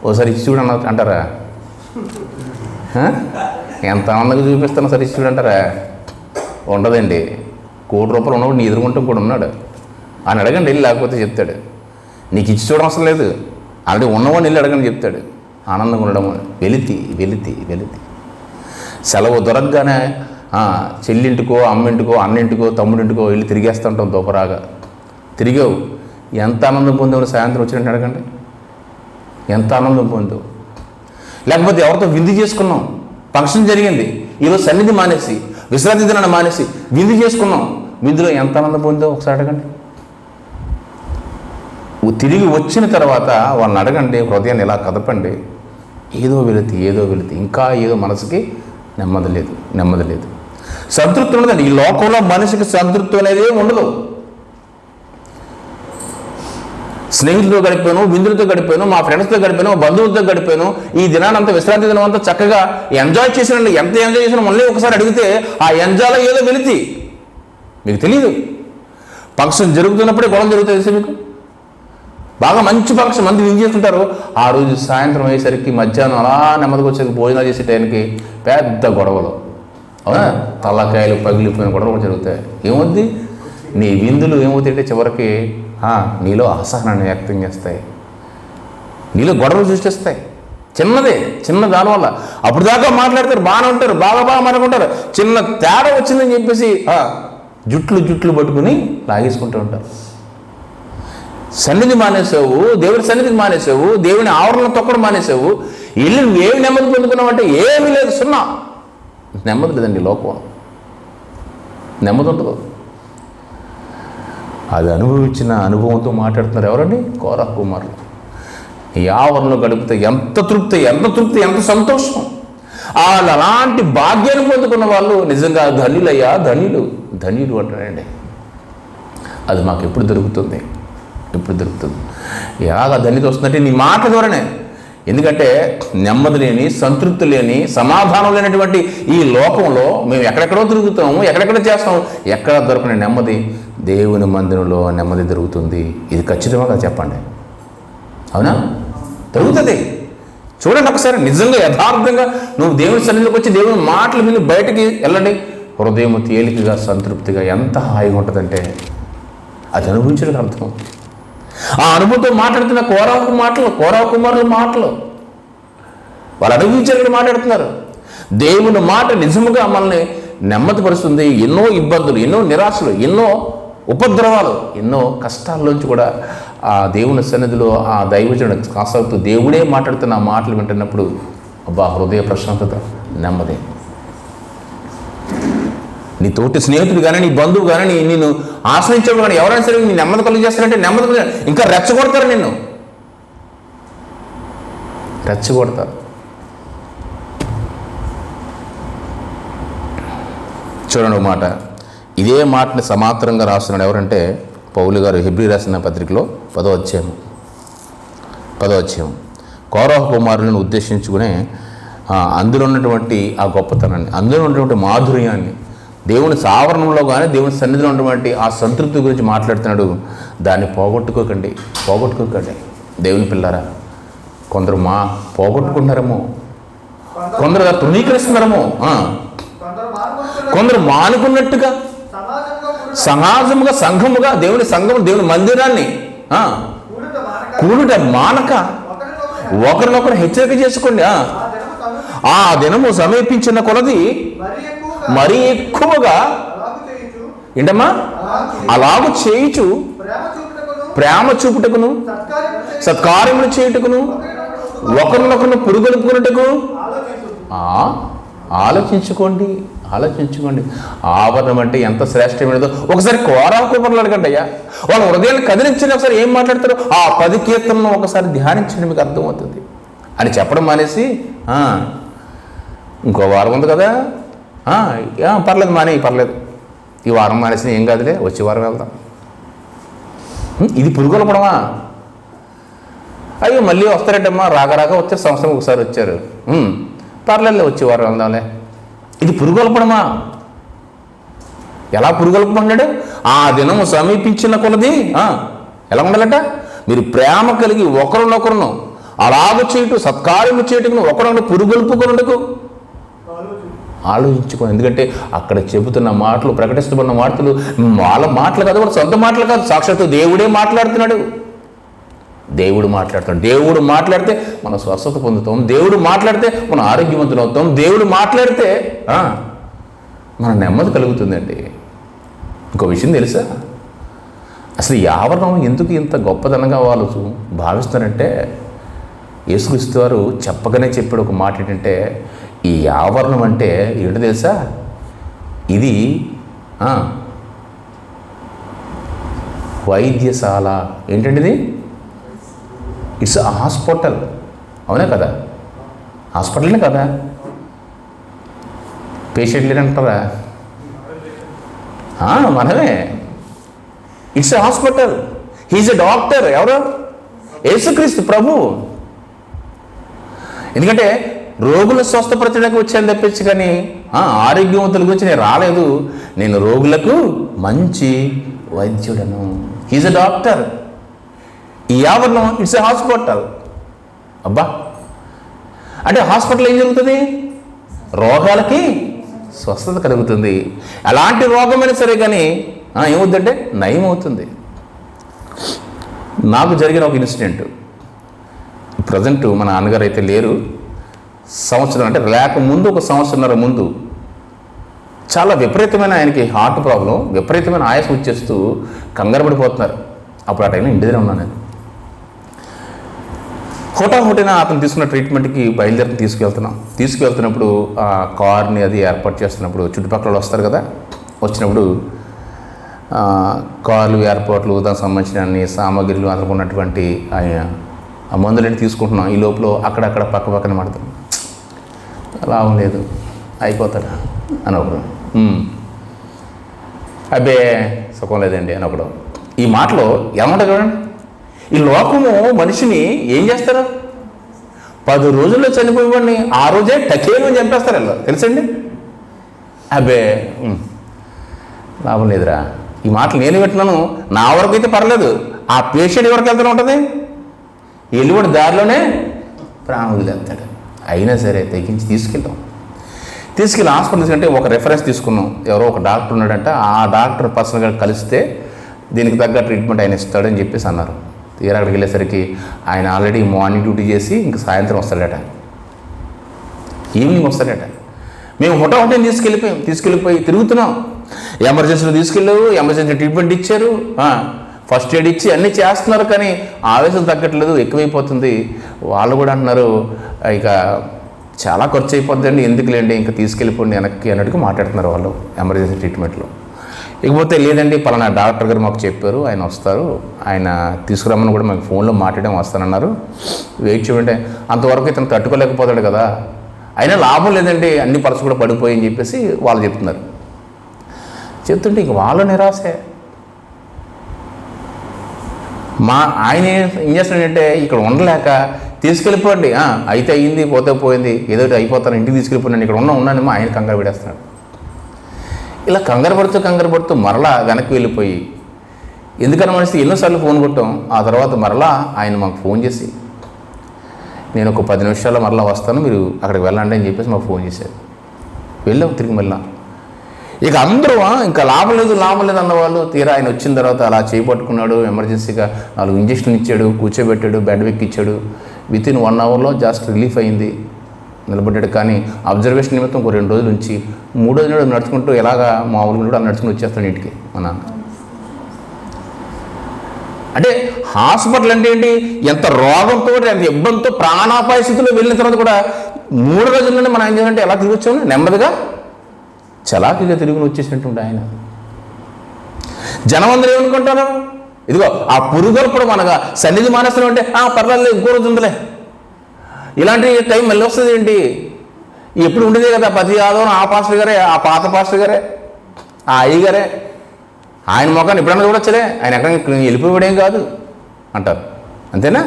ఓసారి ఇచ్చి చూడ అంటారా? ఎంత ఆనందంగా చూపిస్తానో సరే ఇచ్చి చూడంటారా? ఉండదండి. ₹1,00,00,000 ఉన్నప్పుడు నీ ఎదుర్కొంటాం కూడా ఉన్నాడు అని అడగండి వెళ్ళి, లేకపోతే చెప్తాడు. నీకు ఇచ్చి చూడడం అవసరం లేదు, ఆల్రెడీ ఉన్నవాడిని వెళ్ళి అడగని చెప్తాడు. ఆనందంగా ఉండడం వెలితి వెలితి వెలితి. సెలవు దొరకగానే చెల్లింటికో, అమ్మింటికో, అన్నింటికో, తమ్ముడింటికో వెళ్ళి తిరిగేస్తూ ఉంటాం దూపరాగా. తిరిగావు, ఎంత ఆనందం పొందావు? సాయంత్రం వచ్చినట్టు అడగండి, ఎంత ఆనందం పొందావు? లేకపోతే ఎవరితో విందు చేసుకున్నాం, ఫంక్షన్ జరిగింది, ఈరోజు సన్నిధి మానేసి, విశ్రాంతి దినాన్ని మానేసి విందు చేసుకున్నాం, విందులో ఎంత ఆనందం పొందావు ఒకసారి అడగండి. తిరిగి వచ్చిన తర్వాత వాళ్ళని అడగండి, హృదయాన్ని ఇలా కదపండి. ఏదో వెళితే ఇంకా ఏదో మనసుకి నెమ్మది లేదు, సంతృప్తి ఉండదండి. ఈ లోకంలో మనిషికి సంతృప్తి అనేది ఉండదు. స్నేహితులతో గడిపాను, విందులతో గడిపాను, మా ఫ్రెండ్స్తో గడిపాను, బంధువులతో గడిపాను, ఈ దినానంతా విశ్రాంతి దినం అంతా చక్కగా ఎంజాయ్ చేసినండి. ఎంత ఎంజాయ్ చేసినా మళ్ళీ ఒకసారి అడిగితే ఆ ఎంజాయ్లో ఏదో వెళితే మీకు తెలియదు. ఫంక్షన్ జరుగుతున్నప్పుడే గొడవ జరుగుతుంది తెలుసు మీకు. బాగా మంచి ఫంక్షన్ మంది విన్ చేసుకుంటారు, ఆ రోజు సాయంత్రం అయ్యేసరికి మధ్యాహ్నం అలా నెమ్మదిగా వచ్చే భోజనాలు చేసే టైంకి పెద్ద గొడవలు, అవునా? తలకాయలు పగిలిపోయిన గొడవలు జరుగుతాయి. ఏమవుద్ది? నీ విందులు ఏమవుతాయంటే చివరికి నీలో అసహనాన్ని వ్యక్తం చేస్తాయి, నీలో గొడవలు సృష్టిస్తాయి. చిన్న దానివల్ల అప్పుడు దాకా మాట్లాడతారు, బాగానే ఉంటారు, బాగా మాట్లాడుకుంటారు. చిన్న తేడా వచ్చిందని చెప్పేసి జుట్లు పట్టుకుని లాగేసుకుంటూ ఉంటారు. సన్నిధి మానేసావు, దేవుడి సన్నిధికి మానేసావు, దేవుని ఆవరణలో తొక్కడం మానేసావు. ఇల్లు నువ్వేమి నెమ్మది పొందుకున్నావు అంటే ఏమీ లేదు, సున్నా. నెమ్మది లేదండి లోకం, నెమ్మది ఉండదు. అది అనుభవించిన అనుభవంతో మాట్లాడుతున్నారు ఎవరండి? కోరహ కుమారులు. ఈ ఆవరణలో గడిపితే ఎంత తృప్తి, ఎంత సంతోషం. అలాంటి భాగ్యాన్ని పొందుకున్న వాళ్ళు నిజంగా ధన్యులయ్యా, ధన్యులు అంటారండి. అది మాకు ఎప్పుడు దొరుకుతుంది? ఎలాగ ధన్యత వస్తుందంటే నీ మాట ద్వారానే. ఎందుకంటే నెమ్మది లేని, సంతృప్తి లేని, సమాధానం లేనటువంటి ఈ లోకంలో మేము ఎక్కడెక్కడో తిరుగుతాము, ఎక్కడెక్కడో చేస్తాము, ఎక్కడ దొరకని నెమ్మది దేవుని మందిరంలో నెమ్మది దొరుకుతుంది. ఇది ఖచ్చితంగా చెప్పండి, అవునా? దొరుకుతుంది. చూడండి ఒకసారి, నిజంగా యథార్థంగా నువ్వు దేవుని సన్నిధిలోకి వచ్చి దేవుని మాటలు విని బయటికి వెళ్ళండి, హృదయం తేలికగా, సంతృప్తిగా ఎంత హాయిగా ఉంటుందంటే అది అనుభవించడానికి అర్థం. ఆ అనుభవంతో మాట్లాడుతున్న కోరహ కుమారుల మాటలు వాళ్ళు అనుభవించాలని మాట్లాడుతున్నారు. దేవుని మాట నిజముగా మనల్ని నెమ్మదిపరుస్తుంది. ఎన్నో ఇబ్బందులు, ఎన్నో నిరాశలు, ఎన్నో ఉపద్రవాలు, ఎన్నో కష్టాల్లోంచి కూడా ఆ దేవుని సన్నిధిలో ఆ దైవజనుడు కాసాగుతూ దేవుడే మాట్లాడుతున్న ఆ మాటలు వింటున్నప్పుడు అబ్బా, హృదయ ప్రశాంతత, నెమ్మది. నీ తోటి స్నేహితుడు కానీ, నీ బంధువు కానీ, నిన్ను ఆశ్రయించేవాడు కానీ ఎవరైనా సరే నీ నెమ్మది కలిగి చేస్తారంటే నెమ్మది ఇంకా రెచ్చగొడతారు, నిన్ను రెచ్చగొడతారు. చూడండి మాట, ఇదే మాటని సమాంతరంగా రాస్తున్నాడు ఎవరంటే పౌలు గారు హెబ్రీ రాసిన పత్రికలో 10వ అధ్యాయం కోరహ కుమారులను ఉద్దేశించుకునే అందులో ఉన్నటువంటి ఆ గొప్పతనాన్ని, అందులో ఉన్నటువంటి మాధుర్యాన్ని, దేవుని ఆవరణంలో కానీ దేవుని సన్నిధిలో ఉన్నటువంటి ఆ సంతృప్తి గురించి మాట్లాడుతున్నాడు. దాన్ని పోగొట్టుకోకండి. దేవుని పిల్లరా, కొందరు పోగొట్టుకుంటున్నారేమో, కొందరు తృణీకరిస్తున్నారేమో, కొందరు మానుకున్నట్టుగా సమాజముగా సంఘముగా దేవుని సంఘము దేవుని మందిరాన్ని కూడుట మానక ఒకరినొకరు హెచ్చరిక చేసుకోండి. ఆ దినము సమీపించిన కొలది మరీ ఎక్కువగా ఏంటమ్మా అలాగూ చేయుచు ప్రేమ చూపుటకును సత్కార్యములు చేయుటకును ఒకరినొకరు పురుగొలుపుకున్నట్టుకు ఆలోచించుకోండి. ఆవరణం అంటే ఎంత శ్రేష్టమైనదో ఒకసారి కోరాకుమరులు అడగండి అయ్యా. వాళ్ళ హృదయాన్ని కదిలించండి. ఒకసారి ఏం మాట్లాడతారో ఆ 10 కీర్తనలను ఒకసారి ధ్యానించండి, మీకు అర్థమవుతుంది అని చెప్పడం మానేసి ఇంకో వారం ఉంది కదా, పర్లేదు పర్లేదు ఈ వారం మానేసి ఏం కాదులే వచ్చే వారం వెళ్దాం. ఇది పురుగొలపడమా? అయ్యో మళ్ళీ వస్తారంటమ్మా, రాక వచ్చారు, సంవత్సరం ఒకసారి వచ్చారు, పర్లేదులే వచ్చే వారం వెళ్దాంలే. ఇది పురుగొల్పడమా? ఎలా పురుగొల్పమన్నాడు? ఆ దినము సమీపించిన కొలది ఎలా ఉండాలట? మీరు ప్రేమ కలిగి ఒకరినొకరును అలాగ చేయటం సత్కార్యము చేయటం ఒకరినొకరు పురుగొల్పుకున్నట్టుకు ఆలోచించుకోండి. ఎందుకంటే అక్కడ చెబుతున్న మాటలు, ప్రకటిస్తున్న మాటలు వాళ్ళ మాటలు కాదు, వాళ్ళ సొంత మాటలు కాదు, సాక్షాత్తు దేవుడే మాట్లాడుతున్నాడు. దేవుడు మాట్లాడితే మనం స్వస్థత పొందుతాం, దేవుడు మాట్లాడితే మనం ఆరోగ్యవంతులు అవుతాం, దేవుడు మాట్లాడితే మన నెమ్మది కలుగుతుందండి. ఇంకో విషయం తెలుసా? అసలు ఈ ఆవరణం ఎందుకు ఇంత గొప్పదనంగా వాళ్ళు భావిస్తారంటే, యేసుక్రీస్తు వారు చెప్పగానే చెప్పాడు ఒక మాట ఏంటంటే, ఈ ఆవరణం అంటే ఏంటో తెలుసా? ఇది వైద్యశాల. ఏంటండి ఇది? It's hospital. అవునా కదా? హాస్పిటల్నే కదా? పేషెంట్ లేదంటారా? మనమే. It's a hospital. He's a doctor. ఎవరు? యేసుక్రీస్తు ప్రభు. ఎందుకంటే రోగుల స్వస్థపరచడానికి వచ్చాను తప్పించి కానీ ఆరోగ్యవంతుల గురించి నేను రాలేదు. నేను రోగులకు మంచి వైద్యుడను. He's a doctor. ఈ ఆవరణం ఇట్స్ ఎ హాస్పిటల్. అబ్బా, అంటే హాస్పిటల్ ఏం జరుగుతుంది? రోగాలకి స్వస్థత కలుగుతుంది. ఎలాంటి రోగమైనా సరే కానీ ఏమవుతుందంటే నయం అవుతుంది. నాకు జరిగిన ఒక ఇన్సిడెంట్, ప్రజెంట్ మా నాన్నగారు అయితే లేరు, సంవత్సరం అంటే లేకముందు ఒక సంవత్సరంన్నర ముందు చాలా విపరీతమైన ఆయనకి హార్ట్ ప్రాబ్లం, విపరీతమైన ఆయాసం వచ్చేస్తూ కంగారు పడిపోతున్నారు. అప్పుడు ఆ టైంలో ఇంటి దగ్గర ఉన్నాను నేను. హోటాహోటిన అతను తీసుకున్న ట్రీట్మెంట్కి బయలుదేరి తీసుకువెళ్తున్నప్పుడు ఆ కార్ని అది ఏర్పాటు చేస్తున్నప్పుడు చుట్టుపక్కల వస్తారు కదా, వచ్చినప్పుడు కార్లు ఏర్పాట్లు దానికి సంబంధించిన అన్ని సామాగ్రిలు అందుకున్నటువంటి ఆ మందులని తీసుకుంటున్నాం. ఈ లోపల అక్కడక్కడ పక్కన పడతాం, లాభం లేదు అయిపోతాడు అని ఒకడు, అబ్బే సుఖం లేదండి అని ఒకడు. ఈ మాటలో ఏమంటారు చూడండి, ఈ లోకము మనిషిని ఏం చేస్తారు? 10 రోజుల్లో చనిపోయేవాడిని ఆ రోజే టకేను చంపేస్తారు వీళ్ళు, తెలుసండి. అబ్బే లాభం లేదురా. ఈ మాటలు నేను పెట్టినాను, నా వరకు అయితే పర్లేదు, ఆ పేషెంట్ ఎవరికి వెళ్తూనే ఉంటుంది, వెళ్ళి కూడా దారిలోనే ప్రాణం వదిలేస్తాడు. అయినా సరే తెగించి తీసుకెళ్ళి హాస్పిటల్ తీసుకుంటే ఒక రెఫరెన్స్ తీసుకున్నాం. ఎవరో ఒక డాక్టర్ ఉన్నాడంట, ఆ డాక్టర్ పర్సనల్గా కలిస్తే దీనికి తగ్గ ట్రీట్మెంట్ ఆయన ఇస్తాడని చెప్పేసి అన్నారు. తీరా అక్కడికి వెళ్ళేసరికి ఆయన ఆల్రెడీ మార్నింగ్ డ్యూటీ చేసి ఇంక సాయంత్రం వస్తాడట, ఈవినింగ్ వస్తాడట. మేము హోటల్ తీసుకెళ్ళిపోయి తిరుగుతున్నాం. ఎమర్జెన్సీలో ఎమర్జెన్సీ ట్రీట్మెంట్ ఇచ్చారు, ఫస్ట్ ఎయిడ్ ఇచ్చి అన్నీ చేస్తున్నారు. కానీ ఆవేశం తగ్గట్లేదు, ఎక్కువైపోతుంది. వాళ్ళు కూడా అంటున్నారు ఇక చాలా ఖర్చు అయిపోద్దండి, ఎందుకులేండి ఇంకా తీసుకెళ్ళిపోండి వెనక్కి అన్నట్టుగా మాట్లాడుతున్నారు వాళ్ళు ఎమర్జెన్సీ ట్రీట్మెంట్లో. ఇకపోతే లేదండి పలానా డాక్టర్ గారు మాకు చెప్పారు, ఆయన వస్తారు, ఆయన తీసుకురమ్మని కూడా మాకు ఫోన్లో మాట్లాడడం వస్తానన్నారు, వెయిట్ చేయండి. అంతవరకు ఇతను తట్టుకోలేకపోతాడు కదా, అయినా లాభం లేదండి, అన్ని పర్సు కూడా పడిపోయి అని చెప్పేసి వాళ్ళు చెప్తుంటే ఇంక వాళ్ళ నిరాశే. ఆయన ఏం చేస్తున్నాడంటే ఇక్కడ ఉండలేక తీసుకెళ్ళిపోండి, అయితే అయ్యింది పోతే పోయింది, ఏదో అయిపోతాను ఇంటికి తీసుకెళ్ళిపోయినాను, ఇక్కడ ఉన్నానేమో ఆయన కంగారు పెడేస్తున్నాడు. ఇలా కంగారు పడుతూ మరలా వెనక్కి వెళ్ళిపోయి, ఎందుకని మనిషి ఎన్నోసార్లు ఫోన్ కొట్టాం. ఆ తర్వాత మరలా ఆయన మాకు ఫోన్ చేసి నేను ఒక 10 నిమిషాల్లో మరలా వస్తాను, మీరు అక్కడికి వెళ్ళండి అని చెప్పేసి మాకు ఫోన్ చేశారు. వెళ్ళాం, తిరిగి వెళ్ళాం. ఇక అందరూ ఇంకా లాభం లేదు అన్నవాళ్ళు, తీరా ఆయన వచ్చిన తర్వాత అలా చేపట్టుకున్నాడు, ఎమర్జెన్సీగా 4 ఇంజక్షన్లు ఇచ్చాడు, కూర్చోబెట్టాడు, బెడ్ ఎక్కిచ్చాడు. వితిన్ 1 అవర్లో జస్ట్ రిలీఫ్ అయింది, నిలబడ్డాడు. కానీ అబ్జర్వేషన్ నిమిత్తం ఒక 2 రోజులు ఉంచి 3వ నాడు నడుచుకుంటూ ఎలాగా మామూలుగా కూడా నడుచుకుని వచ్చేస్తాడు ఇంటికి మా నాన్న. అంటే హాస్పిటల్ అంటే ఏంటి, ఎంత రోగంతో ఎంత ఇబ్బందితో ప్రాణాపాయ స్థితిలో వెళ్ళిన తర్వాత కూడా 3 రోజుల్లోనే మనం ఏం చేయాలంటే ఎలా తిరిగి వచ్చాము, నెమ్మదిగా చలాకీగా తిరుగుని వచ్చేసినట్టుండే ఆయన. జనం అందరూ ఏమనుకుంటారు, ఇదిగో ఆ పురుగొల్పడం అనగా సన్నిధి మానేస్తున్నాం అంటే పర్వాలేదు ఇంకో రోజు ఉందిలే, ఇలాంటి టైం మళ్ళీ వస్తుంది ఏంటి, ఎప్పుడు ఉండేదే కదా ప్రతి ఆదివారం ఆ పాస్టర్ గారే, ఆ పాత పాస్టర్ గారే, ఆ అయ్యగారే, ఆయన మొఖాన్ని ఎప్పుడన్నా చూడొచ్చలే, ఆయన ఎక్కడ వెళ్ళిపోయాడేం కాదు అంటారు. అంతేనా?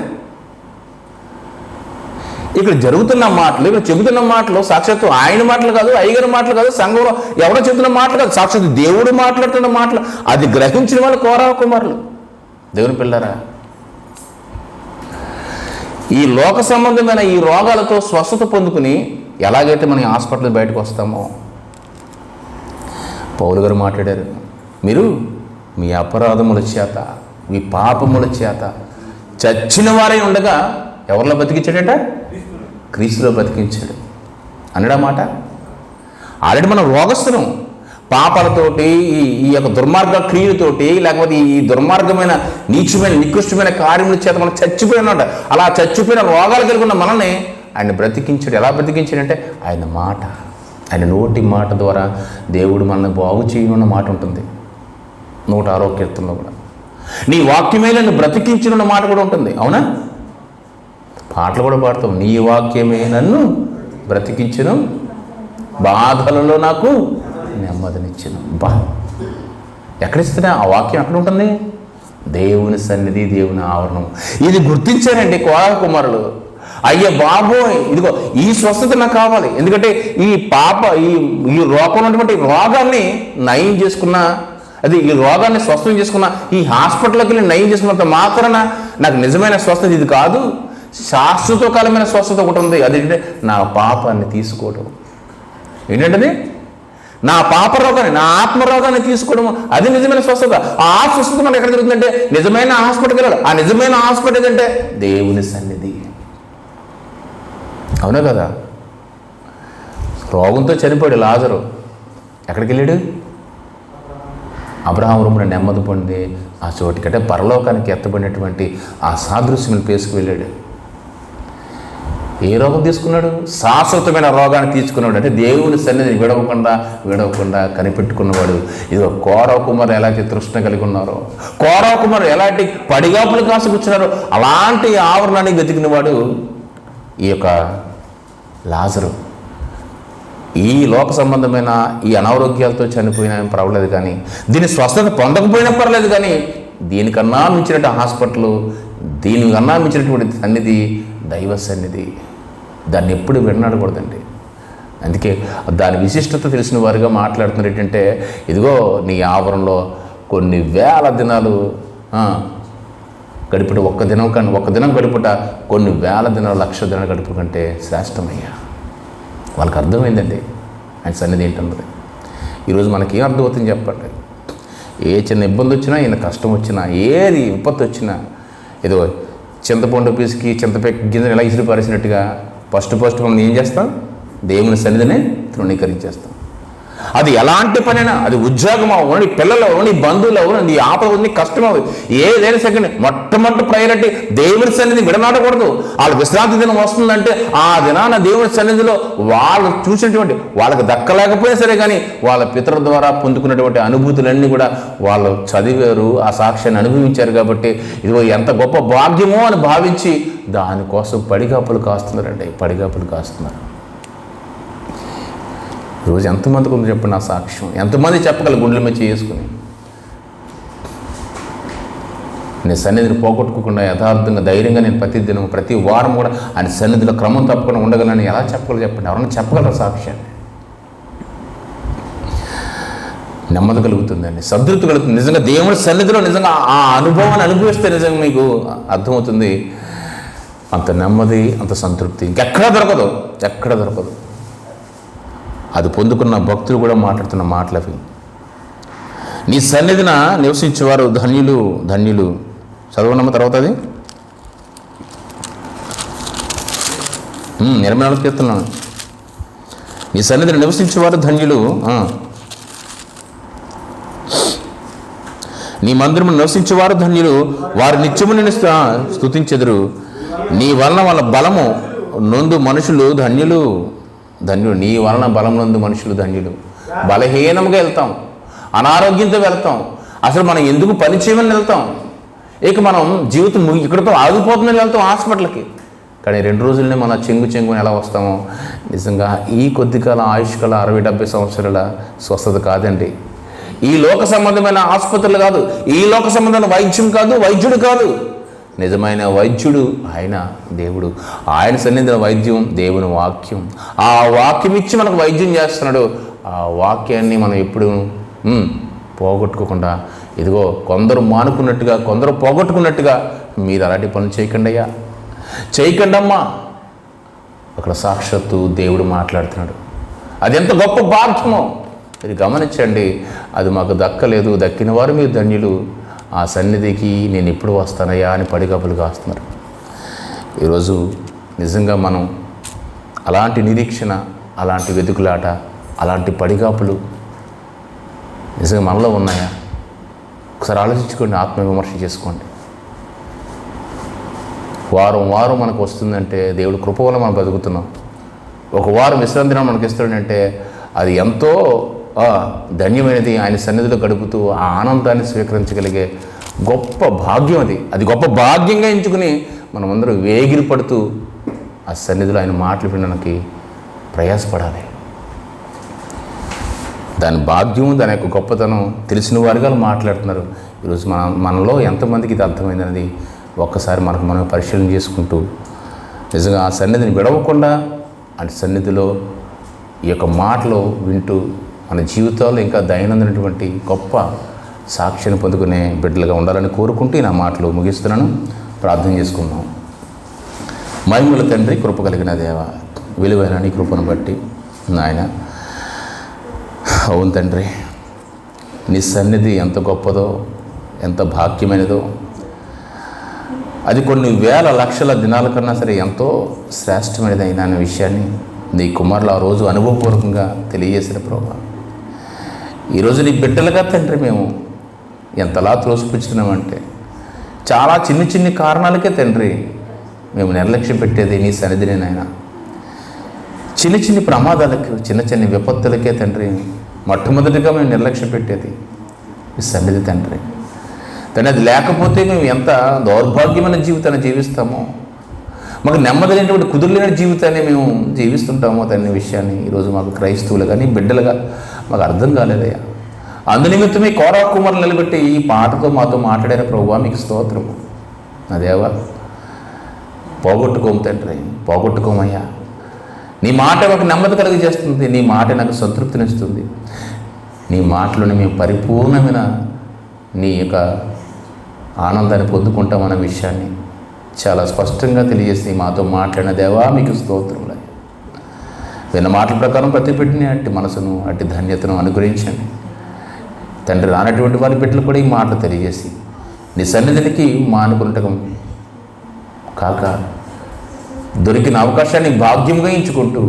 ఇక్కడ జరుగుతున్న మాటలు, ఇక్కడ చెబుతున్న మాటలు సాక్షాత్తు ఆయన మాటలు కాదు, అయ్యగారి మాటలు కాదు, సంఘంలో ఎవరో చెబుతున్న మాటలు కాదు, సాక్షాత్తు దేవుడు మాట్లాడుతున్న మాటలు. అది గ్రహించిన వాళ్ళు కోరవ కుమారులు, దేవుని పిల్లరా. ఈ లోక సంబంధమైన ఈ రోగాలతో స్వస్థత పొందుకుని ఎలాగైతే మనం హాస్పిటల్ బయటకు వస్తామో, పౌలు గారు మాట్లాడారు, మీరు మీ అపరాధముల చేత, మీ పాపముల చేత చచ్చిన వారై ఉండగా ఎవరిలో బతికించాడట, క్రీస్తులో బతికించాడు అన్నాడా మాట. ఆల్రెడీ మనం రోగస్తులం, పాపాలతోటి ఈ యొక్క దుర్మార్గ క్రియలతోటి, లేకపోతే ఈ దుర్మార్గమైన నీచమైన నికృష్టమైన కార్యముల చేత మనం చచ్చిపోయినమాట. అలా చచ్చిపోయిన రోగాలు కలిగి ఉన్న మనల్ని ఆయన బ్రతికించాడు. ఎలా బ్రతికించాడంటే ఆయన మాట, ఆయన నోటి మాట ద్వారా దేవుడు మనల్ని బాగు చేయనున్న మాట ఉంటుంది. 106వ కీర్తనలో కూడా నీ వాక్యమే నన్ను బ్రతికించిన మాట కూడా ఉంటుంది. అవునా? పాటలు కూడా పాడతాం, నీ వాక్యమే నన్ను బ్రతికించును, బాధలలో నాకు నెమ్మదినిచ్చును. బా ఎక్కడిస్తున్నా ఆ వాక్యం ఎక్కడ ఉంటుంది? దేవుని సన్నిధి, దేవుని ఆవరణం. ఇది గుర్తించారండి కోరవ కుమారులు. అయ్యా బాబోయ్, ఇదిగో ఈ స్వస్థత నాకు కావాలి. ఎందుకంటే ఈ రోగం ఉన్నటువంటి రోగాన్ని నయం చేసుకున్న, అది ఈ రోగాన్ని స్వస్థం చేసుకున్న, ఈ హాస్పిటల్కి వెళ్ళి నయం చేసుకున్నంత మాత్రాన నాకు నిజమైన స్వస్థత ఇది కాదు. శాశ్వతకాలమైన స్వస్థత ఒకటి ఉంది, అదేంటంటే నా పాపాన్ని తీసుకోవడం. ఏంటంటే నా పాప రోగాన్ని, నా ఆత్మ రోగాన్ని తీసుకోవడం, అది నిజమైన స్వస్థత. ఆ స్వస్థత మనకు ఎక్కడ జరుగుతుందంటే నిజమైన హాస్పిటల్కి వెళ్ళాలి. ఆ నిజమైన హాస్పిటల్ ఏంటంటే దేవుని సన్నిధి. అవునా కదా? రోగంతో చనిపోయాడు లాజరు, ఎక్కడికి వెళ్ళాడు? అబ్రహాము రూమున నెమ్మది పొంది ఆ చోటికంటే పరలోకానికి ఎత్తబడినటువంటి ఆ సాదృశ్యమైన ప్లేస్కి వెళ్ళాడు. ఏ రోగం తీసుకున్నాడు? శాశ్వతమైన రోగాన్ని తీసుకున్నాడు. అంటే దేవుని సన్నిధిని విడవకుండా కనిపెట్టుకున్నవాడు. ఇదిగో కోరవ కుమారు ఎలాంటి తృష్ణ కలిగి ఉన్నారో, కోరవ కుమారు ఎలాంటి పడిగాపులు కాసు కూర్చున్నారో అలాంటి ఆవరణాన్ని వెతికినవాడు ఈ యొక్క లాజరు. ఈ లోక సంబంధమైన ఈ అనారోగ్యాలతో చనిపోయినా పర్వాలేదు, కానీ దీని స్వస్థత పొందకపోయినా పర్లేదు, కానీ దీనికన్నా మించినట్టు హాస్పిటల్, దీనికన్నా మించినటువంటి సన్నిధి దైవ సన్నిధి. దాన్ని ఎప్పుడు విన్నాడకూడదండి. అందుకే దాని విశిష్టత తెలిసిన వారిగా మాట్లాడుతున్నారు. ఏంటంటే ఇదిగో నీ ఆవరణలో కొన్ని వేల దినాలు గడిపుట, ఒక్క దినం గడుపుట కొన్ని వేల దినాలు, 1,00,000 దినాలు గడుపు కంటే శ్రేష్టమయ్యా. వాళ్ళకి అర్థమైందండి ఆయన సన్నిధి ఏంటన్నది. ఈరోజు మనకి ఏం అర్థమవుతుంది చెప్పండి? ఏ చిన్న ఇబ్బంది వచ్చినా, ఈయన కష్టం వచ్చినా, ఏది విపత్తు వచ్చినా, ఏదో చింతపండు పీసుకి చింతపెక్కి గింజను ఎలా ఇసిరి పారేసినట్టుగా ఫస్ట్ మనం ఏం చేస్తాం? దేవుని సన్నిధిని తృణీకరించేస్తాం. అది ఎలాంటి పనైనా, అది ఉద్యోగం అవ్వు, నీ పిల్లలు అవ్వు, నీ బంధువులు అవ్వు, నీ ఆపద నీ కష్టం అవ్వు, ఏదైనా సెకండ్ మొట్టమొదటి ప్రయారిటీ దేవుని సన్నిధిని విడనాడకూడదు. వాళ్ళ విశ్రాంతి దినం వస్తుందంటే ఆ దినాన దేవుని సన్నిధిలో వాళ్ళు చూసినటువంటి, వాళ్ళకి దక్కలేకపోయినా సరే కానీ వాళ్ళ పితరుల ద్వారా పొందుకున్నటువంటి అనుభూతులన్నీ కూడా వాళ్ళు చదివారు, ఆ సాక్ష్యాన్ని అనుభవించారు. కాబట్టి ఇదిగో ఎంత గొప్ప భాగ్యమో అని భావించి దానికోసం పడిగాపులు కాస్తున్నారు. ఈరోజు ఎంతమందికి ఉంది చెప్పండి నా సాక్ష్యం? ఎంతమంది చెప్పగలరు గుండెల మీద చేసుకుని? నేను సన్నిధిని పోగొట్టుకోకుండా యథార్థంగా ధైర్యంగా నేను ప్రతి వారం కూడా ఆయన సన్నిధిలో క్రమం తప్పకుండా ఉండగలని ఎలా చెప్పగలరు చెప్పండి? ఎవరైనా చెప్పగలరు సాక్ష్యాన్ని? నెమ్మది కలుగుతుందండి, సంతృప్తి కలుగుతుంది. నిజంగా దేవుని సన్నిధిలో నిజంగా ఆ అనుభవాన్ని అనుభవిస్తే నిజంగా మీకు అర్థమవుతుంది. అంత నెమ్మది, అంత సంతృప్తి ఇంకెక్కడ దొరకదు, ఎక్కడ దొరకదు. అది పొందుకున్న భక్తులు కూడా మాట్లాడుతున్న మాటలు అవి. నీ సన్నిధిన నివసించేవారు ధన్యులు, ధన్యులు. చదవనమ్మ తర్వాత అది 24 కీర్తనలు. నీ సన్నిధిన నివసించేవారు ధన్యులు. నీ మందిరము నివసించేవారు ధన్యులు, వారు నిత్యము నిన్ను స్తుతించెదరు. నీ వలన వాళ్ళ బలము నొందు మనుషులు ధన్యులు, ధన్యులు. నీ వలన బలం నొందు మనుషులు ధన్యులు. బలహీనంగా వెళ్తాం, అనారోగ్యంతో వెళ్తాం, అసలు మనం ఎందుకు పని చేయమని వెళ్తాం, ఇక మనం జీవితం ఇక్కడితో ఆగిపోతుందని వెళ్తాం హాస్పిటల్కి. కానీ 2 రోజులనే మన చెంగుని ఎలా వస్తామో. నిజంగా ఈ కొద్ది కాలం ఆయుష్కాల 60-70 సంవత్సరాల స్వస్థత కాదండి. ఈ లోక సంబంధమైన ఆసుపత్రులు కాదు, ఈ లోక సంబంధమైన వైద్యం కాదు, వైద్యుడు కాదు. నిజమైన వైద్యుడు ఆయన దేవుడు. ఆయన సన్నిధిన వైద్యం దేవుని వాక్యం. ఆ వాక్యం ఇచ్చి మనకు వైద్యం చేస్తున్నాడు. ఆ వాక్యాన్ని మనం ఎప్పుడు పోగొట్టుకోకుండా, ఇదిగో కొందరు మానుకున్నట్టుగా, కొందరు పోగొట్టుకున్నట్టుగా మీరు అలాంటి పనులు చేయకండి అయ్యా, చేయకండి అమ్మా. అక్కడ సాక్షాత్తు దేవుడు మాట్లాడుతున్నాడు. అది ఎంత గొప్ప భాగ్యమో ఇది గమనించండి. అది మాకు దక్కలేదు, దక్కిన వారు మీరు ధన్యులు. ఆ సన్నిధికి నేను ఎప్పుడు వస్తానయ్యా అని పడిగప్పులు కాస్తున్నారు. ఈరోజు నిజంగా మనం అలాంటి నిరీక్షణ, అలాంటి వెతుకులాట, అలాంటి పడిగాపులు నిజంగా మనలో ఉన్నాయా? ఒకసారి ఆలోచించుకోండి, ఆత్మవిమర్శ చేసుకోండి. వారం మనకు వస్తుందంటే దేవుడు కృప వల్ల మనం బతుకుతున్నాం. ఒక వారం విశ్రాంతి దినం మనకి ఇస్తాడంటే అది ఎంతో ధన్యమైనది. ఆయన సన్నిధిలో గడుపుతూ ఆ ఆనందాన్ని స్వీకరించగలిగే గొప్ప భాగ్యం అది. అది గొప్ప భాగ్యంగా ఎంచుకుని మనమందరూ వేగిరి పడుతూ ఆ సన్నిధిలో ఆయన మాటలు వినడానికి ప్రయాసపడాలి. దాని భాగ్యం, దాని యొక్క గొప్పతనం తెలిసిన వారుగా మాట్లాడుతున్నారు. ఈరోజు మనలో ఎంతమందికి ఇది అర్థమైందనేది ఒక్కసారి మనం పరిశీలన చేసుకుంటూ నిజంగా ఆ సన్నిధిని విడవకుండా ఆ సన్నిధిలో ఈ యొక్క మాటలు వింటూ మన జీవితాల్లో ఇంకా దైనందినటువంటి గొప్ప సాక్ష్యాన్ని పొందుకునే బిడ్డలుగా ఉండాలని కోరుకుంటూ నా మాటలు ముగిస్తున్నాను. ప్రార్థన చేసుకుందాం. మహిమల తండ్రి, కృప కలిగిన దేవ, విలువైన నీ కృపను బట్టి నాయన, అవును తండ్రి, నీ సన్నిధి ఎంత గొప్పదో, ఎంత భాగ్యమైనదో, అది కొన్ని వేల లక్షల దినాల కన్నా సరే ఎంతో శ్రేష్టమైనదైన అనే విషయాన్ని నీ కుమారులు ఆ రోజు అనుభవపూర్వకంగా తెలియజేసిన ప్రభా, ఈరోజు నీ బిడ్డలుగా తండ్రి మేము ఎంతలా త్రోసిపుచ్చుతున్నామంటే చాలా చిన్ని కారణాలకే తండ్రి మేము నిర్లక్ష్యం పెట్టేది నీ సన్నిధిని నాయన. చిన్ని ప్రమాదాలకు, చిన్న విపత్తులకే తండ్రి మొట్టమొదటిగా మేము నిర్లక్ష్యం పెట్టేది ఈ సన్నిధి తండ్రి. కానీ అది లేకపోతే మేము ఎంత దౌర్భాగ్యమైన జీవితాన్ని జీవిస్తామో, మాకు నెమ్మదిలేనటువంటి కుదురులేని జీవితాన్ని మేము జీవిస్తుంటామో అనే విషయాన్ని ఈరోజు మాకు క్రైస్తవులుగా నీ బిడ్డలుగా మాకు అర్థం కాలేదయ్యా. అందునిమిత్తమే కోరా కుమారులు నిలబెట్టి ఈ పాటతో మాతో మాట్లాడారు ప్రభువా, మీకు స్తోత్రము. నా దేవా, పోగొట్టుకోము తండ్రి, పోగొట్టుకోమయ్యా. నీ మాట మాకు నెమ్మది కలిగజేస్తుంది, నీ మాట నాకు సంతృప్తినిస్తుంది. నీ మాటలోని మేము పరిపూర్ణమైన నీ యొక్క ఆనందాన్ని పొందుకుంటామన్న విషయాన్ని చాలా స్పష్టంగా తెలియజేసి మాతో మాట్లాడిన దేవా, మీకు స్తోత్రములు. విన్న మాటల ప్రకారం ప్రతిపెట్టిన అట్టి మనసును, అట్టి ధన్యతను అనుగ్రహించండి తండ్రి. రానటువంటి వారి బిడ్డలు కూడా ఈ మాటలు తెలియజేసి నీ సన్నిధికి మానుకుంటం కాక దొరికిన అవకాశాన్ని భాగ్యంగా ఎంచుకుంటూ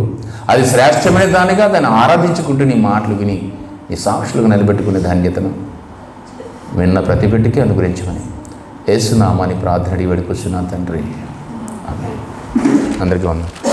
అది శ్రేష్టమైన దానిగా దాన్ని ఆరాధించుకుంటూ నీ మాటలు విని నీ సాక్షులుగా నిలబెట్టుకునే ధన్యతను విన్న ప్రతి బిడ్డకి అనుగ్రహించమని యేసు నామాన్ని ప్రార్థన అడిగి వేడుకొస్తున్నాను తండ్రి. ఆమేన్. అందరికీ వందనాలు.